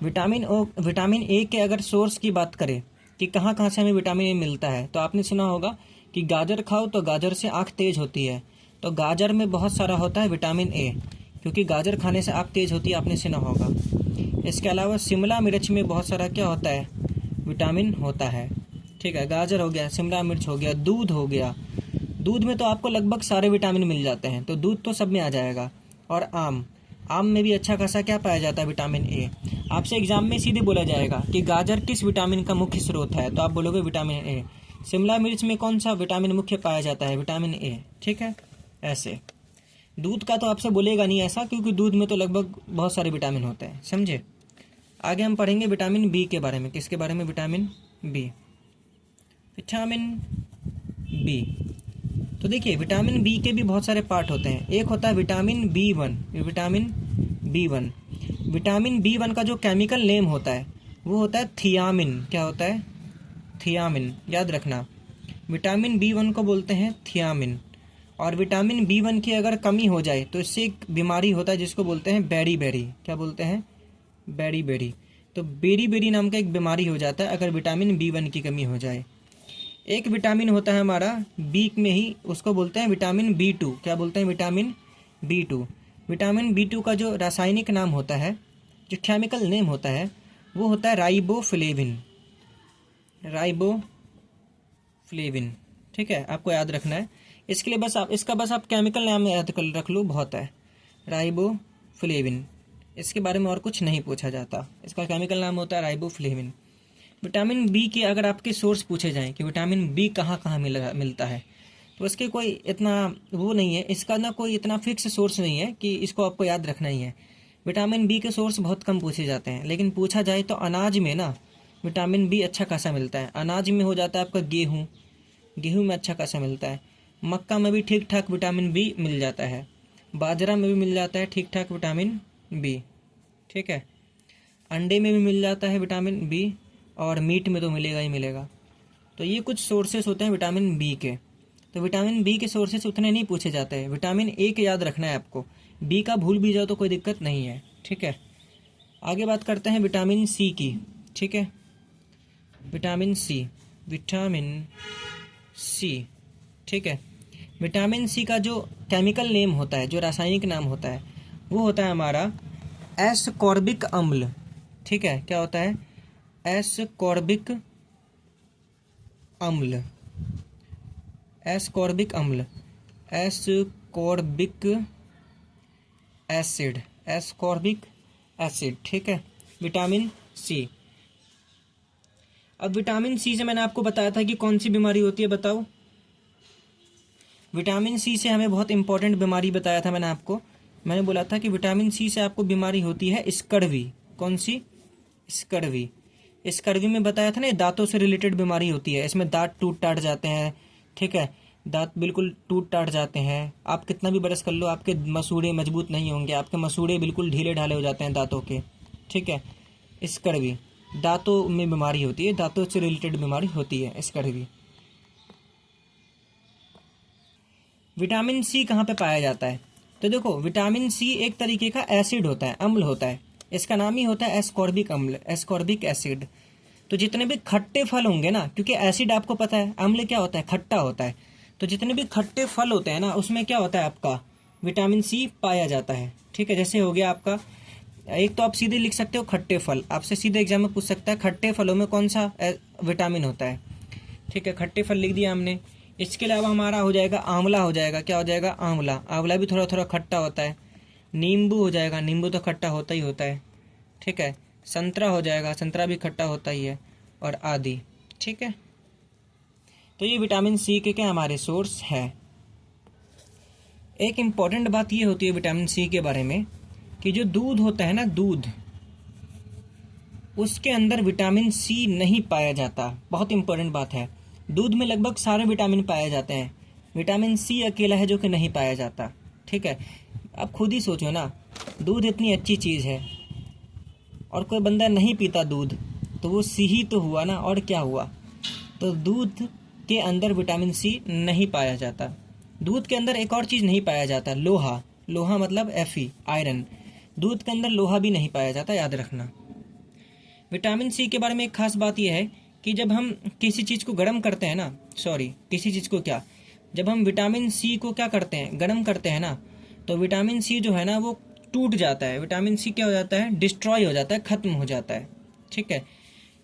विटामिन ए के अगर सोर्स की बात करें कि कहाँ कहाँ से हमें विटामिन ए मिलता है, तो आपने सुना होगा कि गाजर खाओ तो गाजर से आँख तेज होती है। तो गाजर में बहुत सारा होता है विटामिन ए, क्योंकि गाजर खाने से आँख तेज होती है, आपने सुना होगा। इसके अलावा शिमला मिर्च में बहुत सारा क्या होता है? विटामिन होता है, ठीक है। गाजर हो गया, शिमला मिर्च हो गया, दूध हो गया। दूध में तो आपको लगभग सारे विटामिन मिल जाते हैं, तो दूध तो सब में आ जाएगा। और आम, आम में भी अच्छा खासा क्या पाया जाता है? Vitamin A. आपसे एग्जाम में सीधे बोला जाएगा कि गाजर किस विटामिन का मुख्य स्रोत है, तो आप बोलोगे विटामिन ए। शिमला मिर्च में कौन सा विटामिन मुख्य पाया जाता है? विटामिन ए, ठीक है। ऐसे दूध का तो आपसे बोलेगा नहीं ऐसा, क्योंकि दूध में तो लगभग बहुत सारे विटामिन होते हैं, समझे। आगे हम पढ़ेंगे विटामिन बी के बारे में। किसके बारे में? Vitamin B. विटामिन बी, तो देखिए विटामिन बी के भी बहुत सारे पार्ट होते हैं। एक होता है vitamin B1। Vitamin B1, vitamin B1 का जो केमिकल नेम होता है वो होता है थियामिन। क्या होता है? थियामिन। याद रखना, विटामिन B1 को बोलते हैं थियामिन। और विटामिन B1 की अगर कमी हो जाए तो इससे एक बीमारी होता है जिसको बोलते हैं बेरी बेरी। क्या बोलते हैं? Beriberi. तो बेरी बेरी नाम का एक बीमारी हो जाता है अगर विटामिन B1 की कमी हो जाए। एक विटामिन होता है हमारा बी में ही, उसको बोलते हैं विटामिन B2। क्या बोलते हैं? Vitamin B2। विटामिन B2 का जो रासायनिक नाम होता है, जो केमिकल नेम होता है, वो होता है राइबोफ्लेविन। राइबोफ्लेविन, ठीक है, आपको याद रखना है। इसके लिए बस आप केमिकल नाम याद कर रख लो, बहुत है। राइबोफ्लेविन, इसके बारे में और कुछ नहीं पूछा जाता, इसका केमिकल नाम होता है राइबोफ्लेविन। विटामिन बी के अगर आपके सोर्स पूछे जाएं कि विटामिन बी कहाँ कहाँ मिलता है, तो इसके कोई इतना वो नहीं है, इसका ना कोई इतना फिक्स सोर्स नहीं है कि इसको आपको याद रखना ही है। विटामिन बी के सोर्स बहुत कम पूछे जाते हैं, लेकिन पूछा जाए तो अनाज में ना विटामिन बी अच्छा खासा मिलता है। अनाज में हो जाता है आपका गेहूँ, गेहूँ में अच्छा खासा मिलता है। मक्का में भी ठीक ठाक विटामिन बी मिल जाता है। बाजरा में भी मिल जाता है ठीक ठाक विटामिन बी, ठीक है। अंडे में भी मिल जाता है विटामिन बी, और मीट में तो मिलेगा ही मिलेगा। तो ये कुछ सोर्सेस होते हैं विटामिन बी के। तो विटामिन बी के सोर्सेस उतने नहीं पूछे जाते हैं। विटामिन ए के याद रखना है आपको, बी का भूल भी जाओ तो कोई दिक्कत नहीं है, ठीक है। आगे बात करते हैं विटामिन सी की, ठीक है। विटामिन सी, विटामिन सी, ठीक है। विटामिन सी का जो केमिकल नेम होता है, जो रासायनिक नाम होता है, वो होता है हमारा एस्कॉर्बिक अम्ल, ठीक है। क्या होता है? एस्कॉर्बिक अम्ल। एस्कॉर्बिक अम्ल। एस्कॉर्बिक एसिड, एस्कॉर्बिक एसिड, ठीक है, विटामिन सी। अब विटामिन सी से मैंने आपको बताया था कि कौन सी बीमारी होती है, बताओ। विटामिन सी से हमें बहुत इंपॉर्टेंट बीमारी बताया था मैंने आपको। मैंने बोला था कि विटामिन सी से आपको बीमारी होती है स्कर्वी। कौन सी? स्कर्वी। स्कर्वी में बताया था ना, दांतों से रिलेटेड बीमारी होती है। इसमें दांत टूट टाट जाते हैं, ठीक है, दांत बिल्कुल टूट टाट जाते हैं। आप कितना भी ब्रश कर लो, आपके मसूड़े मजबूत नहीं होंगे, आपके मसूड़े बिल्कुल ढीले ढाले हो जाते हैं दांतों के, ठीक है। स्कर्वी दांतों में बीमारी होती है, दांतों से रिलेटेड बीमारी होती है स्कर्वी। विटामिन सी कहाँ पे पाया जाता है? तो देखो, विटामिन सी एक तरीके का एसिड होता है, अम्ल होता है। इसका नाम ही होता है एस्कॉर्बिक अम्ल, एस्कॉर्बिक एसिड। तो जितने भी खट्टे फल होंगे ना, क्योंकि एसिड आपको पता है, अम्ल क्या होता है? खट्टा होता है। तो जितने भी खट्टे फल होते हैं ना, उसमें क्या होता है? आपका विटामिन सी पाया जाता है, ठीक है। जैसे हो गया आपका, एक तो आप सीधे लिख सकते हो खट्टे फल, आपसे सीधे एग्जाम में पूछ सकता है खट्टे फलों में कौन सा विटामिन होता है, ठीक है। खट्टे फल लिख दिया हमने। इसके अलावा हमारा हो जाएगा आंवला, हो जाएगा, क्या हो जाएगा? आंवला। आंवला भी थोड़ा थोड़ा खट्टा होता है। नींबू हो जाएगा, नींबू तो खट्टा होता ही होता है, ठीक है। संतरा हो जाएगा, संतरा भी खट्टा होता ही है, और आदि, ठीक है। तो ये विटामिन सी के क्या हमारे सोर्स है। एक इम्पॉर्टेंट बात ये होती है विटामिन सी के बारे में कि जो दूध होता है ना, दूध, उसके अंदर विटामिन सी नहीं पाया जाता। बहुत इंपॉर्टेंट बात है। दूध में लगभग सारे विटामिन पाए जाते हैं, विटामिन सी अकेला है जो कि नहीं पाया जाता, ठीक है। अब खुद ही सोचो ना, दूध इतनी अच्छी चीज़ है और कोई बंदा नहीं पीता दूध, तो वो सी ही तो हुआ ना, और क्या हुआ? तो दूध के अंदर विटामिन सी नहीं पाया जाता। दूध के अंदर एक और चीज़ नहीं पाया जाता, लोहा। लोहा मतलब Fe, आयरन। दूध के अंदर लोहा भी नहीं पाया जाता, याद रखना। विटामिन सी के बारे में एक खास बात यह है कि जब हम किसी चीज़ को गर्म करते हैं ना, किसी चीज़ को क्या, जब हम विटामिन सी को क्या करते हैं, गर्म करते हैं ना, तो विटामिन सी जो है ना वो टूट जाता है। विटामिन सी क्या हो जाता है? डिस्ट्रॉय हो जाता है, ख़त्म हो जाता है, ठीक है।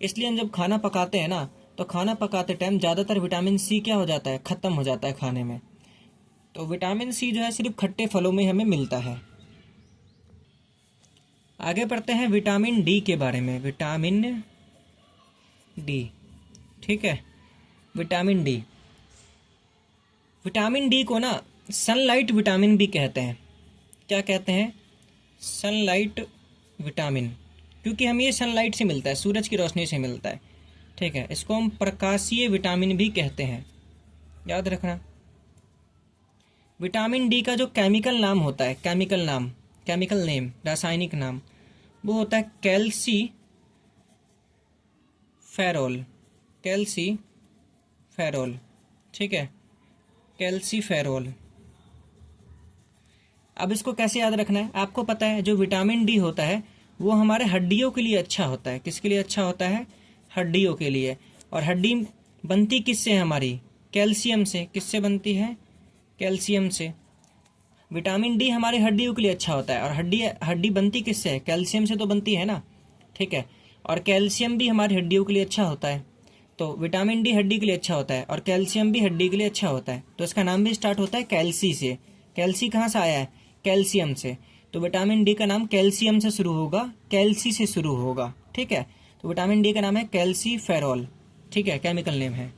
इसलिए हम जब खाना पकाते हैं ना, तो खाना पकाते टाइम ज़्यादातर विटामिन सी क्या हो जाता है? ख़त्म हो जाता है खाने में। तो विटामिन सी जो है सिर्फ खट्टे फलों में हमें मिलता है। आगे पढ़ते हैं विटामिन डी के बारे में। विटामिन डी, ठीक है, विटामिन डी। विटामिन डी को ना सनलाइट विटामिन भी कहते हैं। क्या कहते हैं? सनलाइट विटामिन, क्योंकि हम ये सनलाइट से मिलता है, सूरज की रोशनी से मिलता है, ठीक है। इसको हम प्रकाशीय विटामिन भी कहते हैं, याद रखना। विटामिन डी का जो केमिकल नाम होता है, केमिकल नाम, केमिकल नेम, रासायनिक नाम, वो होता है कैल्सीफेरॉल, कैल्सीफेरॉल, ठीक है, कैल्सीफेरॉल। अब इसको कैसे याद रखना है? आपको पता है जो विटामिन डी होता है वो हमारे हड्डियों के लिए अच्छा होता है। किसके लिए अच्छा होता है? हड्डियों के लिए। और हड्डी बनती किससे है हमारी? कैल्शियम से। किससे बनती है? कैल्शियम से। विटामिन डी हमारे हड्डियों के लिए अच्छा होता है, और हड्डी बनती किससे है? कैल्शियम से तो बनती है ना, ठीक है। और कैल्शियम भी हमारी हड्डियों के लिए अच्छा होता है। तो विटामिन डी हड्डी के लिए अच्छा होता है और कैल्शियम भी हड्डी के लिए अच्छा होता है। तो इसका नाम भी स्टार्ट होता है कैल्सी से। कैल्सी कहाँ से आया है? कैल्शियम से। तो विटामिन डी का नाम कैल्शियम से शुरू होगा, कैल्सी से शुरू होगा, ठीक है। तो विटामिन डी का नाम है कैल्सीफेरॉल, ठीक है, केमिकल नेम है।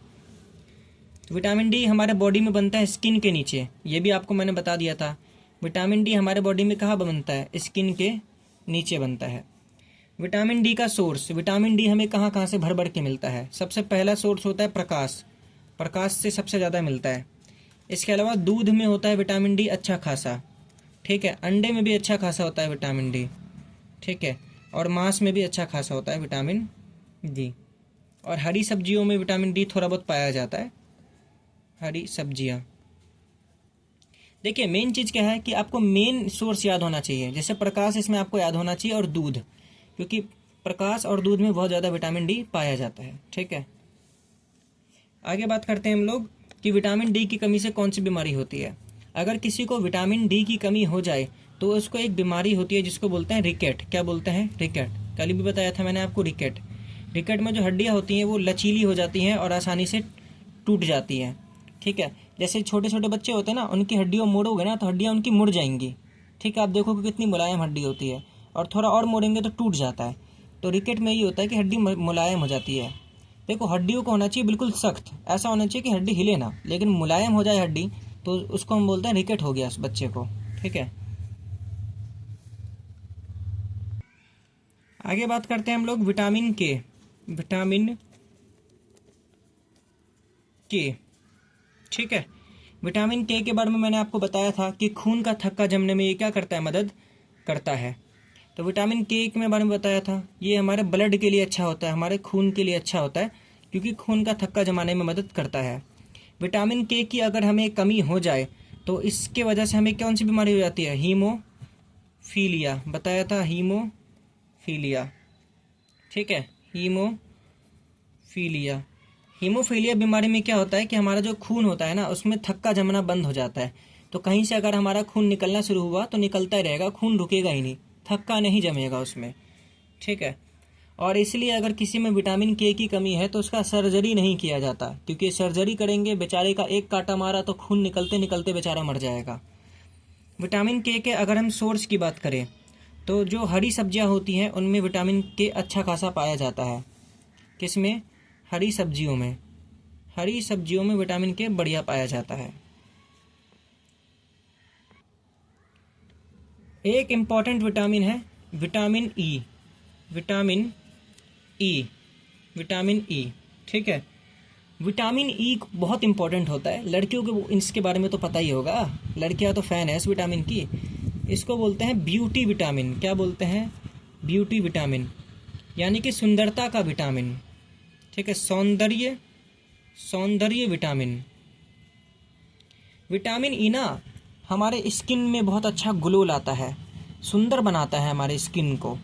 तो विटामिन डी हमारे बॉडी में बनता है स्किन के नीचे, ये भी आपको मैंने बता दिया था। विटामिन डी हमारे बॉडी में कहाँ बनता है? स्किन के नीचे बनता है। विटामिन डी का सोर्स, विटामिन डी हमें कहाँ कहाँ से भर भर के मिलता है? सबसे पहला सोर्स होता है प्रकाश, प्रकाश से सबसे ज़्यादा मिलता है। इसके अलावा दूध में होता है विटामिन डी अच्छा खासा, ठीक है। अंडे में भी अच्छा खासा होता है विटामिन डी, ठीक है। और मांस में भी अच्छा खासा होता है विटामिन डी। और हरी सब्जियों में विटामिन डी थोड़ा बहुत पाया जाता है, हरी सब्जियाँ। देखिए मेन चीज़ क्या है कि आपको मेन सोर्स याद होना चाहिए। जैसे प्रकाश, इसमें आपको याद होना चाहिए, और दूध, क्योंकि प्रकाश और दूध में बहुत ज़्यादा विटामिन डी पाया जाता है, ठीक है। आगे बात करते हैं हम लोग कि विटामिन डी की कमी से कौन सी बीमारी होती है। अगर किसी को विटामिन डी की कमी हो जाए तो उसको एक बीमारी होती है जिसको बोलते हैं रिकेट। क्या बोलते हैं? रिकेट। कल भी बताया था मैंने आपको रिकेट। रिकेट में जो हड्डियाँ होती हैं वो लचीली हो जाती हैं और आसानी से टूट जाती हैं, ठीक है। जैसे छोटे छोटे बच्चे होते हैं ना, उनकी हड्डियों मोड़ोगे ना तो हड्डियाँ उनकी मुड़ जाएंगी। ठीक है, आप देखोगे कितनी मुलायम हड्डी होती है, और थोड़ा और मोड़ेंगे तो टूट जाता है। तो रिकेट में ये होता है कि हड्डी मुलायम हो जाती है। देखो, हड्डियों को होना चाहिए बिल्कुल सख्त, ऐसा होना चाहिए कि हड्डी हिले ना, लेकिन मुलायम हो जाए हड्डी तो उसको हम बोलते हैं रिकेट हो गया उस बच्चे को। ठीक है, आगे बात करते हैं हम लोग विटामिन के। विटामिन के, ठीक है, विटामिन के के बारे में मैंने आपको बताया था कि खून का थक्का जमने में ये क्या करता है, मदद करता है। तो विटामिन के के बारे में बताया था, ये हमारे ब्लड के लिए अच्छा होता है, हमारे खून के लिए अच्छा होता है, क्योंकि खून का थक्का जमाने में मदद करता है। विटामिन के की अगर हमें कमी हो जाए तो इसके वजह से हमें कौन सी बीमारी हो जाती है, हीमोफीलिया, बताया था हीमोफीलिया। ठीक है, हीमोफीलिया। हीमोफीलिया बीमारी में क्या होता है कि हमारा जो खून होता है ना, उसमें थक्का जमना बंद हो जाता है। तो कहीं से अगर हमारा खून निकलना शुरू हुआ तो निकलता ही रहेगा, खून रुकेगा ही नहीं, थक्का नहीं जमेगा उसमें। ठीक है, और इसलिए अगर किसी में विटामिन के की कमी है तो उसका सर्जरी नहीं किया जाता, क्योंकि सर्जरी करेंगे बेचारे का एक कांटा मारा तो खून निकलते निकलते बेचारा मर जाएगा। विटामिन के अगर हम सोर्स की बात करें तो जो हरी सब्जियां होती हैं उनमें विटामिन के अच्छा खासा पाया जाता है। किसमें, हरी सब्जियों में, हरी सब्जियों में विटामिन के बढ़िया पाया जाता है। एक इम्पॉर्टेंट विटामिन है vitamin E, vitamin E, vitamin E. ठीक है, विटामिन ई बहुत इंपॉर्टेंट होता है, लड़कियों को इसके बारे में तो पता ही होगा, लड़कियां तो फैन है इस विटामिन की। इसको बोलते हैं ब्यूटी विटामिन। क्या बोलते हैं, ब्यूटी विटामिन, यानी कि सुंदरता का विटामिन। ठीक है, सौंदर्य, सौंदर्य विटामिन। विटामिन ई ना हमारे स्किन में बहुत अच्छा ग्लो लाता है, सुंदर बनाता है हमारे स्किन को।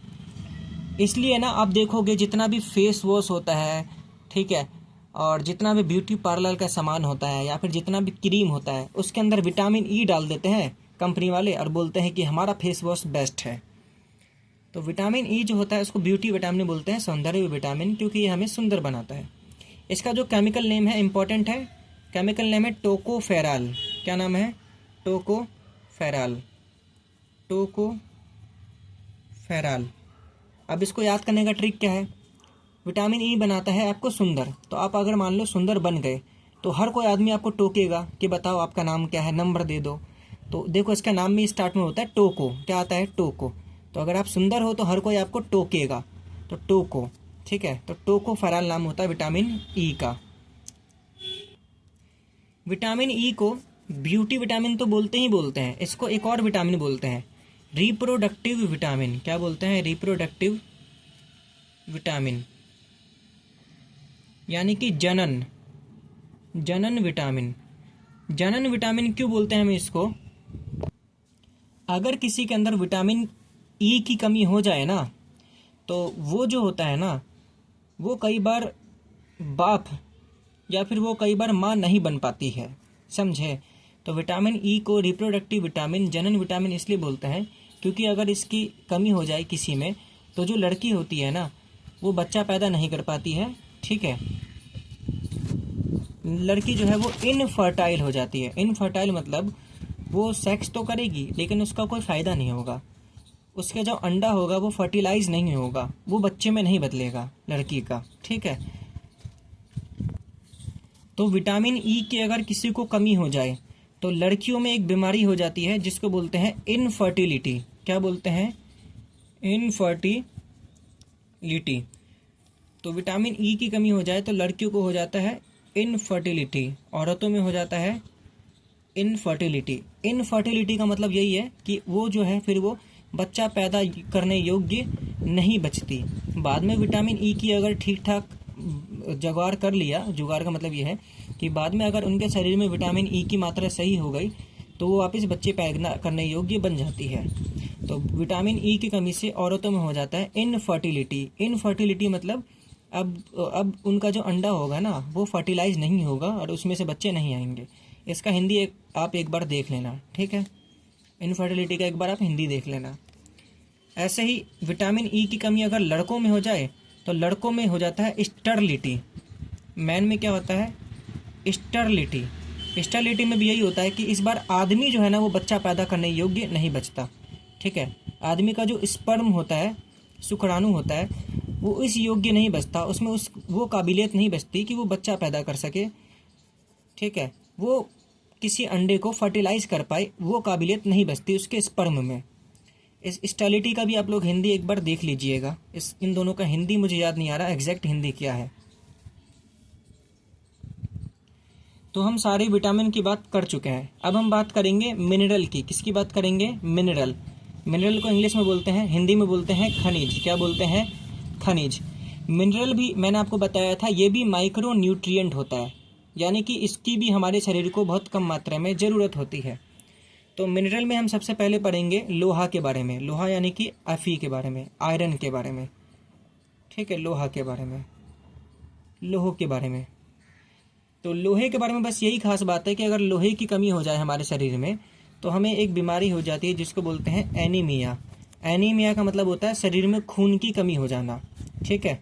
इसलिए ना आप देखोगे जितना भी फेस वॉश होता है, ठीक है, और जितना भी ब्यूटी पार्लर का सामान होता है या फिर जितना भी क्रीम होता है, उसके अंदर विटामिन ई डाल देते हैं कंपनी वाले और बोलते हैं कि हमारा फेस वॉश बेस्ट है। तो विटामिन ई जो होता है उसको ब्यूटी विटामिन बोलते हैं, सौंदर्य विटामिन, क्योंकि ये हमें सुंदर बनाता है। इसका जो केमिकल नेम है इंपॉर्टेंट है, केमिकल नेम है टोकोफेराल। क्या नाम है, टोकोफेराल, टोकोफेराल। अब इसको याद करने का ट्रिक क्या है, विटामिन ई बनाता है आपको सुंदर, तो आप अगर मान लो सुंदर बन गए तो हर कोई आदमी आपको टोकेगा कि बताओ आपका नाम क्या है, नंबर दे दो। तो देखो इसका नाम भी स्टार्ट में होता है टोको, क्या आता है, टोको। तो अगर आप सुंदर हो तो हर कोई आपको टोकेगा, तो टोको। ठीक है, तो टोकोफेराल नाम होता है विटामिन ई का। विटामिन ई को ब्यूटी विटामिन तो बोलते ही बोलते हैं, इसको एक और विटामिन बोलते हैं, रिप्रोडक्टिव विटामिन। क्या बोलते हैं, रिप्रोडक्टिव विटामिन, यानी कि जनन, जनन विटामिन। जनन विटामिन क्यों बोलते हैं हम इसको, अगर किसी के अंदर विटामिन ई की कमी हो जाए ना तो वो जो होता है ना, वो कई बार बाप या फिर वो कई बार माँ नहीं बन पाती है, समझे। तो विटामिन ई को रिप्रोडक्टिव विटामिन, जनन विटामिन इसलिए बोलते हैं क्योंकि अगर इसकी कमी हो जाए किसी में तो जो लड़की होती है ना वो बच्चा पैदा नहीं कर पाती है। ठीक है, लड़की जो है वो इनफर्टाइल हो जाती है। इनफर्टाइल मतलब वो सेक्स तो करेगी लेकिन उसका कोई फ़ायदा नहीं होगा, उसका जो अंडा होगा वो फर्टिलाइज नहीं होगा, वो बच्चे में नहीं बदलेगा लड़की का। ठीक है, तो विटामिन ई की अगर किसी को कमी हो जाए तो लड़कियों में एक बीमारी हो जाती है जिसको बोलते हैं इनफर्टिलिटी। क्या बोलते हैं, इनफर्टिलिटी। तो विटामिन ई की कमी हो जाए तो लड़कियों को हो जाता है इनफर्टिलिटी, औरतों में हो जाता है इनफर्टिलिटी। इनफर्टिलिटी का मतलब यही है कि वो जो है फिर वो बच्चा पैदा करने योग्य नहीं बचती। बाद में विटामिन ई की अगर ठीक ठाक जुगाड़ कर लिया, जुगाड़ का मतलब ये है कि बाद में अगर उनके शरीर में विटामिन ई की मात्रा सही हो गई तो वो वापस बच्चे पैदा करने योग्य बन जाती है। तो विटामिन ई की कमी से औरतों में हो जाता है इनफर्टिलिटी। इनफर्टिलिटी मतलब अब उनका जो अंडा होगा ना वो फर्टिलाइज नहीं होगा और उसमें से बच्चे नहीं आएंगे। इसका हिंदी आप एक बार देख लेना, ठीक है, इनफर्टिलिटी का एक बार आप हिंदी देख लेना। ऐसे ही विटामिन ई की कमी अगर लड़कों में हो जाए तो लड़कों में हो जाता है स्टरलिटी। मैन में क्या होता है, स्टरलिटी। स्टेरिलिटी में भी यही होता है कि इस बार आदमी जो है ना वो बच्चा पैदा करने योग्य नहीं बचता। ठीक है, आदमी का जो स्पर्म होता है, शुक्राणु होता है, वो इस योग्य नहीं बचता, उसमें वो काबिलियत नहीं बचती कि वो बच्चा पैदा कर सके। ठीक है, वो किसी अंडे को फर्टिलाइज कर पाए, वो काबिलियत नहीं बचती उसके स्पर्म में। इस स्टेरिलिटी का भी आप लोग हिंदी एक बार देख लीजिएगा। इन दोनों का हिंदी मुझे याद नहीं आ रहा एग्जैक्ट हिंदी क्या है। तो हम सारे विटामिन की बात कर चुके हैं। अब हम बात करेंगे मिनरल की। किसकी बात करेंगे? मिनरल। मिनरल को इंग्लिश में बोलते हैं, हिंदी में बोलते हैं खनिज। क्या बोलते हैं? खनिज। मिनरल भी मैंने आपको बताया था, ये भी माइक्रो न्यूट्रिएंट होता है, यानी कि इसकी भी हमारे शरीर को बहुत कम मात्रा में ज़रूरत होती है। तो मिनरल में हम सबसे पहले पढ़ेंगे लोहा के बारे में। लोहा यानी कि Fe के बारे में, आयरन के बारे में। ठीक है, लोहा के बारे में, लोह के बारे में। तो लोहे के बारे में बस यही खास बात है कि अगर लोहे की कमी हो जाए हमारे शरीर में तो हमें एक बीमारी हो जाती है जिसको बोलते हैं एनीमिया। एनीमिया का मतलब होता है शरीर में खून की कमी हो जाना। ठीक है,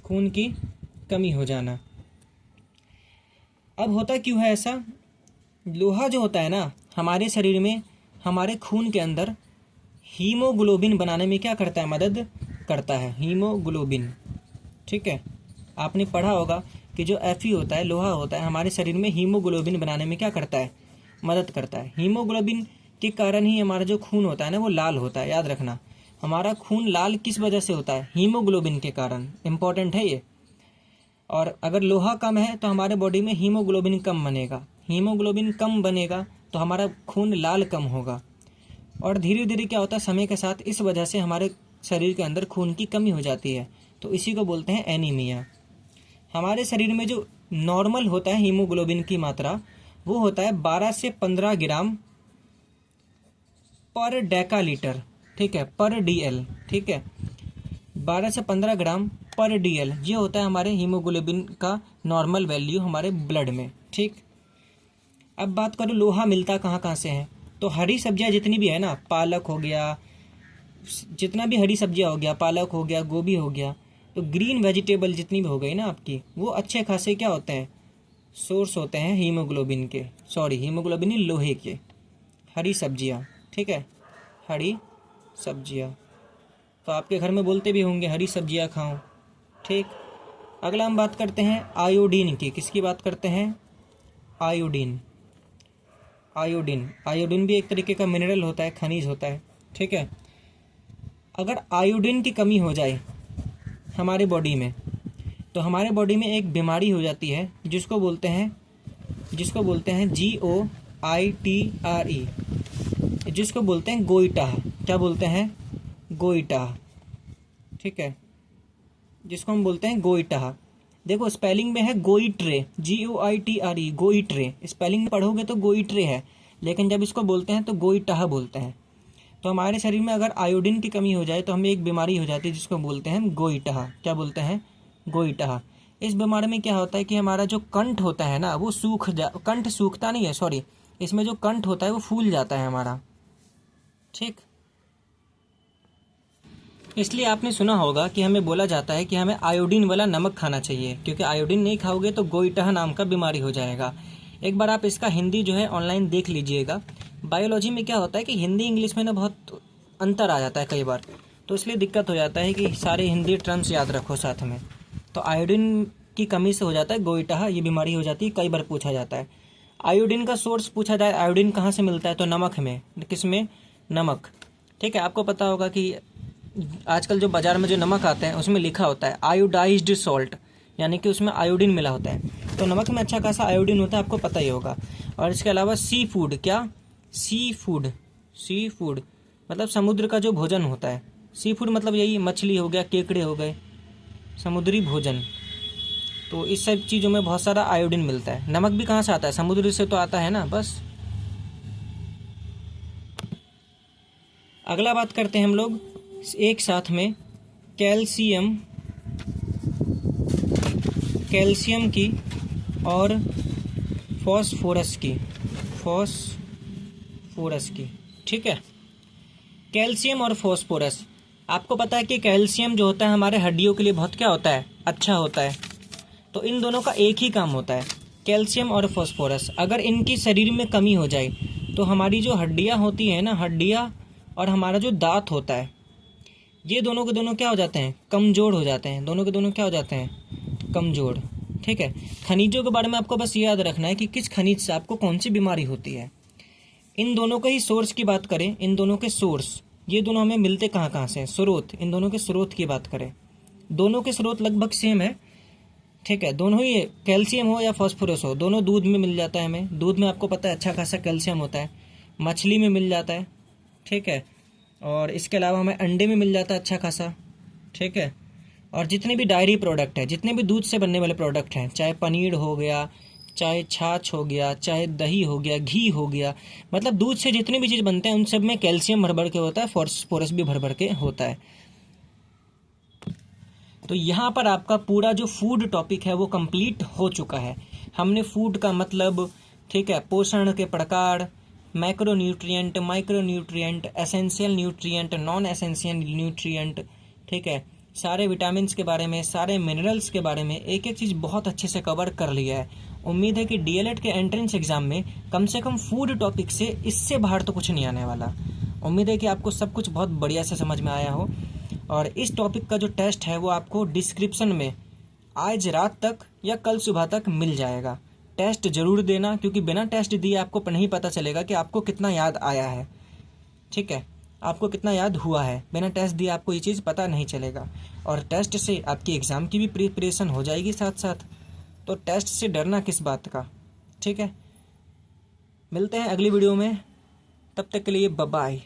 खून की कमी हो जाना। अब होता क्यों है ऐसा? लोहा जो होता है ना हमारे शरीर में, हमारे खून के अंदर हीमोग्लोबिन बनाने में क्या करता है? मदद करता है, हीमोग्लोबिन। ठीक है, आपने पढ़ा होगा कि जो Fe होता है, लोहा होता है, हमारे शरीर में हीमोग्लोबिन बनाने में क्या करता है? मदद करता है। हीमोग्लोबिन के कारण ही हमारा जो खून होता है ना वो लाल होता है। याद रखना, हमारा खून लाल किस वजह से होता है? हीमोग्लोबिन के कारण। इंपॉर्टेंट है ये। और अगर लोहा कम है तो हमारे बॉडी में हीमोग्लोबिन कम बनेगा। हीमोग्लोबिन कम बनेगा तो हमारा खून लाल कम होगा। और धीरे धीरे क्या होता है, समय के साथ इस वजह से हमारे शरीर के अंदर खून की कमी हो जाती है। तो इसी को बोलते हैं एनीमिया। हमारे शरीर में जो नॉर्मल होता है हीमोग्लोबिन की मात्रा, वो होता है 12 से 15 ग्राम पर डेकालीटर। ठीक है, पर DL। ठीक है, 12 से 15 ग्राम पर DL ये होता है हमारे हीमोग्लोबिन का नॉर्मल वैल्यू हमारे ब्लड में। ठीक, अब बात करो लोहा मिलता कहाँ कहाँ से है। तो हरी सब्जियाँ जितनी भी है ना, पालक हो गया, जितना भी हरी सब्जियाँ हो गया, पालक हो गया, गोभी हो गया, तो ग्रीन वेजिटेबल जितनी भी हो गई ना आपकी, वो अच्छे खासे क्या होते हैं? सोर्स होते हैं हीमोग्लोबिन के। सॉरी, हीमोग्लोबिन ही लोहे के। हरी सब्जियाँ। ठीक है, हरी सब्जियाँ। तो आपके घर में बोलते भी होंगे हरी सब्जियाँ खाओ। ठीक, अगला हम बात करते हैं आयोडीन की। किसकी बात करते हैं? आयोडीन। आयोडीन, आयोडीन भी एक तरीके का मिनरल होता है, खनिज होता है। ठीक है, अगर आयोडीन की कमी हो जाए हमारे बॉडी में तो हमारे बॉडी में एक बीमारी हो जाती है जिसको बोलते हैं GOITRE, जिसको बोलते हैं गोइटाह। क्या बोलते हैं? गोइटाह। ठीक है, जिसको हम बोलते हैं गोइटाह। देखो स्पेलिंग में है गोइट्रे, GOITRE, गोइट्रे। स्पेलिंग में पढ़ोगे तो गोइट्रे है, लेकिन जब इसको बोलते हैं तो गोइटाह बोलते हैं। तो हमारे शरीर में अगर आयोडीन की कमी हो जाए तो हमें एक बीमारी हो जाती है जिसको बोलते हैं गोइटाह। क्या बोलते हैं? गोइटाह। इस बीमारी में क्या होता है कि हमारा जो कंठ होता है ना वो कंठ सूखता नहीं है, सॉरी, इसमें जो कंठ होता है वो फूल जाता है हमारा। ठीक, इसलिए आपने सुना होगा कि हमें बोला जाता है कि हमें आयोडीन वाला नमक खाना चाहिए, क्योंकि आयोडीन नहीं खाओगे तो गोइटाह नाम का बीमारी हो जाएगा। एक बार आप इसका हिंदी जो है ऑनलाइन देख लीजिएगा। बायोलॉजी में क्या होता है कि हिंदी इंग्लिश में ना बहुत अंतर आ जाता है कई बार, तो इसलिए दिक्कत हो जाता है कि सारे हिंदी टर्म्स याद रखो साथ में। तो आयोडीन की कमी से हो जाता है गोइटाह, ये बीमारी हो जाती है। कई बार पूछा जाता है आयोडीन का सोर्स, पूछा जाए आयोडीन कहाँ से मिलता है तो नमक में। किस में? नमक। ठीक है, आपको पता होगा कि आजकल जो बाज़ार में जो नमक आते हैं उसमें लिखा होता है आयोडाइज्ड सॉल्ट, यानी कि उसमें आयोडीन मिला होता है। तो नमक में अच्छा खासा आयोडीन होता है, आपको पता ही होगा। और इसके अलावा सी फूड। क्या? सी फूड मतलब समुद्र का जो भोजन होता है। सी फूड मतलब यही मछली हो गया, केकड़े हो गए, समुद्री भोजन। तो इस सब चीज़ों में बहुत सारा आयोडीन मिलता है। नमक भी कहाँ से आता है? समुद्र से तो आता है ना। बस अगला बात करते हैं हम लोग एक साथ में कैल्शियम की और फॉस्फोरस की। ठीक है, कैल्शियम और फॉस्फोरस। आपको पता है कि कैल्शियम जो होता है हमारे हड्डियों के लिए बहुत क्या होता है? अच्छा होता है। तो इन दोनों का एक ही काम होता है। कैल्शियम और फॉस्फोरस, अगर इनकी शरीर में कमी हो जाए तो हमारी जो हड्डियाँ होती हैं ना, हड्डियाँ और हमारा जो दांत होता है, ये दोनों के दोनों क्या हो जाते हैं, कमज़ोर हो जाते हैं। दोनों के दोनों क्या हो जाते हैं, कमज़ोर। ठीक है। खनिजों के बारे में आपको बस याद रखना है कि किस खनिज से आपको कौन सी बीमारी होती है। इन दोनों के ही सोर्स की बात करें, इन दोनों के सोर्स, ये दोनों हमें मिलते कहाँ कहाँ से हैं, स्रोत, इन दोनों के स्रोत की बात करें, दोनों के स्रोत लगभग सेम है। ठीक है। दोनों ही, कैल्शियम हो या फॉस्फोरस हो, दोनों दूध में मिल जाता है हमें। दूध में आपको पता है अच्छा खासा कैल्शियम होता है। मछली में मिल जाता है। ठीक है। और इसके अलावा हमें अंडे में मिल जाता है अच्छा खासा। ठीक है। और जितने भी डायरी प्रोडक्ट है, जितने भी दूध से बनने वाले प्रोडक्ट हैं, चाहे पनीर हो गया, चाहे छाछ हो गया, चाहे दही हो गया, घी हो गया, मतलब दूध से जितनी भी चीज़ बनते हैं उन सब में कैल्शियम भर भर के होता है, फॉस्फोरस भी भर भर के होता है। तो यहाँ पर आपका पूरा जो फूड टॉपिक है वो कंप्लीट हो चुका है। हमने फूड का मतलब, ठीक है, पोषण के प्रकार, macronutrient, micronutrient, essential nutrient, non essential nutrient, ठीक है, सारे विटामिन्स के बारे में, सारे मिनरल्स के बारे में एक एक चीज़ बहुत अच्छे से कवर कर लिया है। उम्मीद है कि डीएलएड के एंट्रेंस एग्जाम में कम से कम फूड टॉपिक से इससे बाहर तो कुछ नहीं आने वाला। उम्मीद है कि आपको सब कुछ बहुत बढ़िया से समझ में आया हो। और इस टॉपिक का जो टेस्ट है वो आपको डिस्क्रिप्शन में आज रात तक या कल सुबह तक मिल जाएगा। टेस्ट ज़रूर देना, क्योंकि बिना टेस्ट दिए आपको नहीं पता चलेगा कि आपको कितना याद आया है। ठीक है, आपको कितना याद हुआ है, बिना टेस्ट दिए आपको ये चीज़ पता नहीं चलेगा। और टेस्ट से आपकी एग्ज़ाम की भी प्रिपरेशन हो जाएगी साथ साथ। तो टेस्ट से डरना किस बात का। ठीक है, मिलते हैं अगली वीडियो में, तब तक के लिए बाय बाय।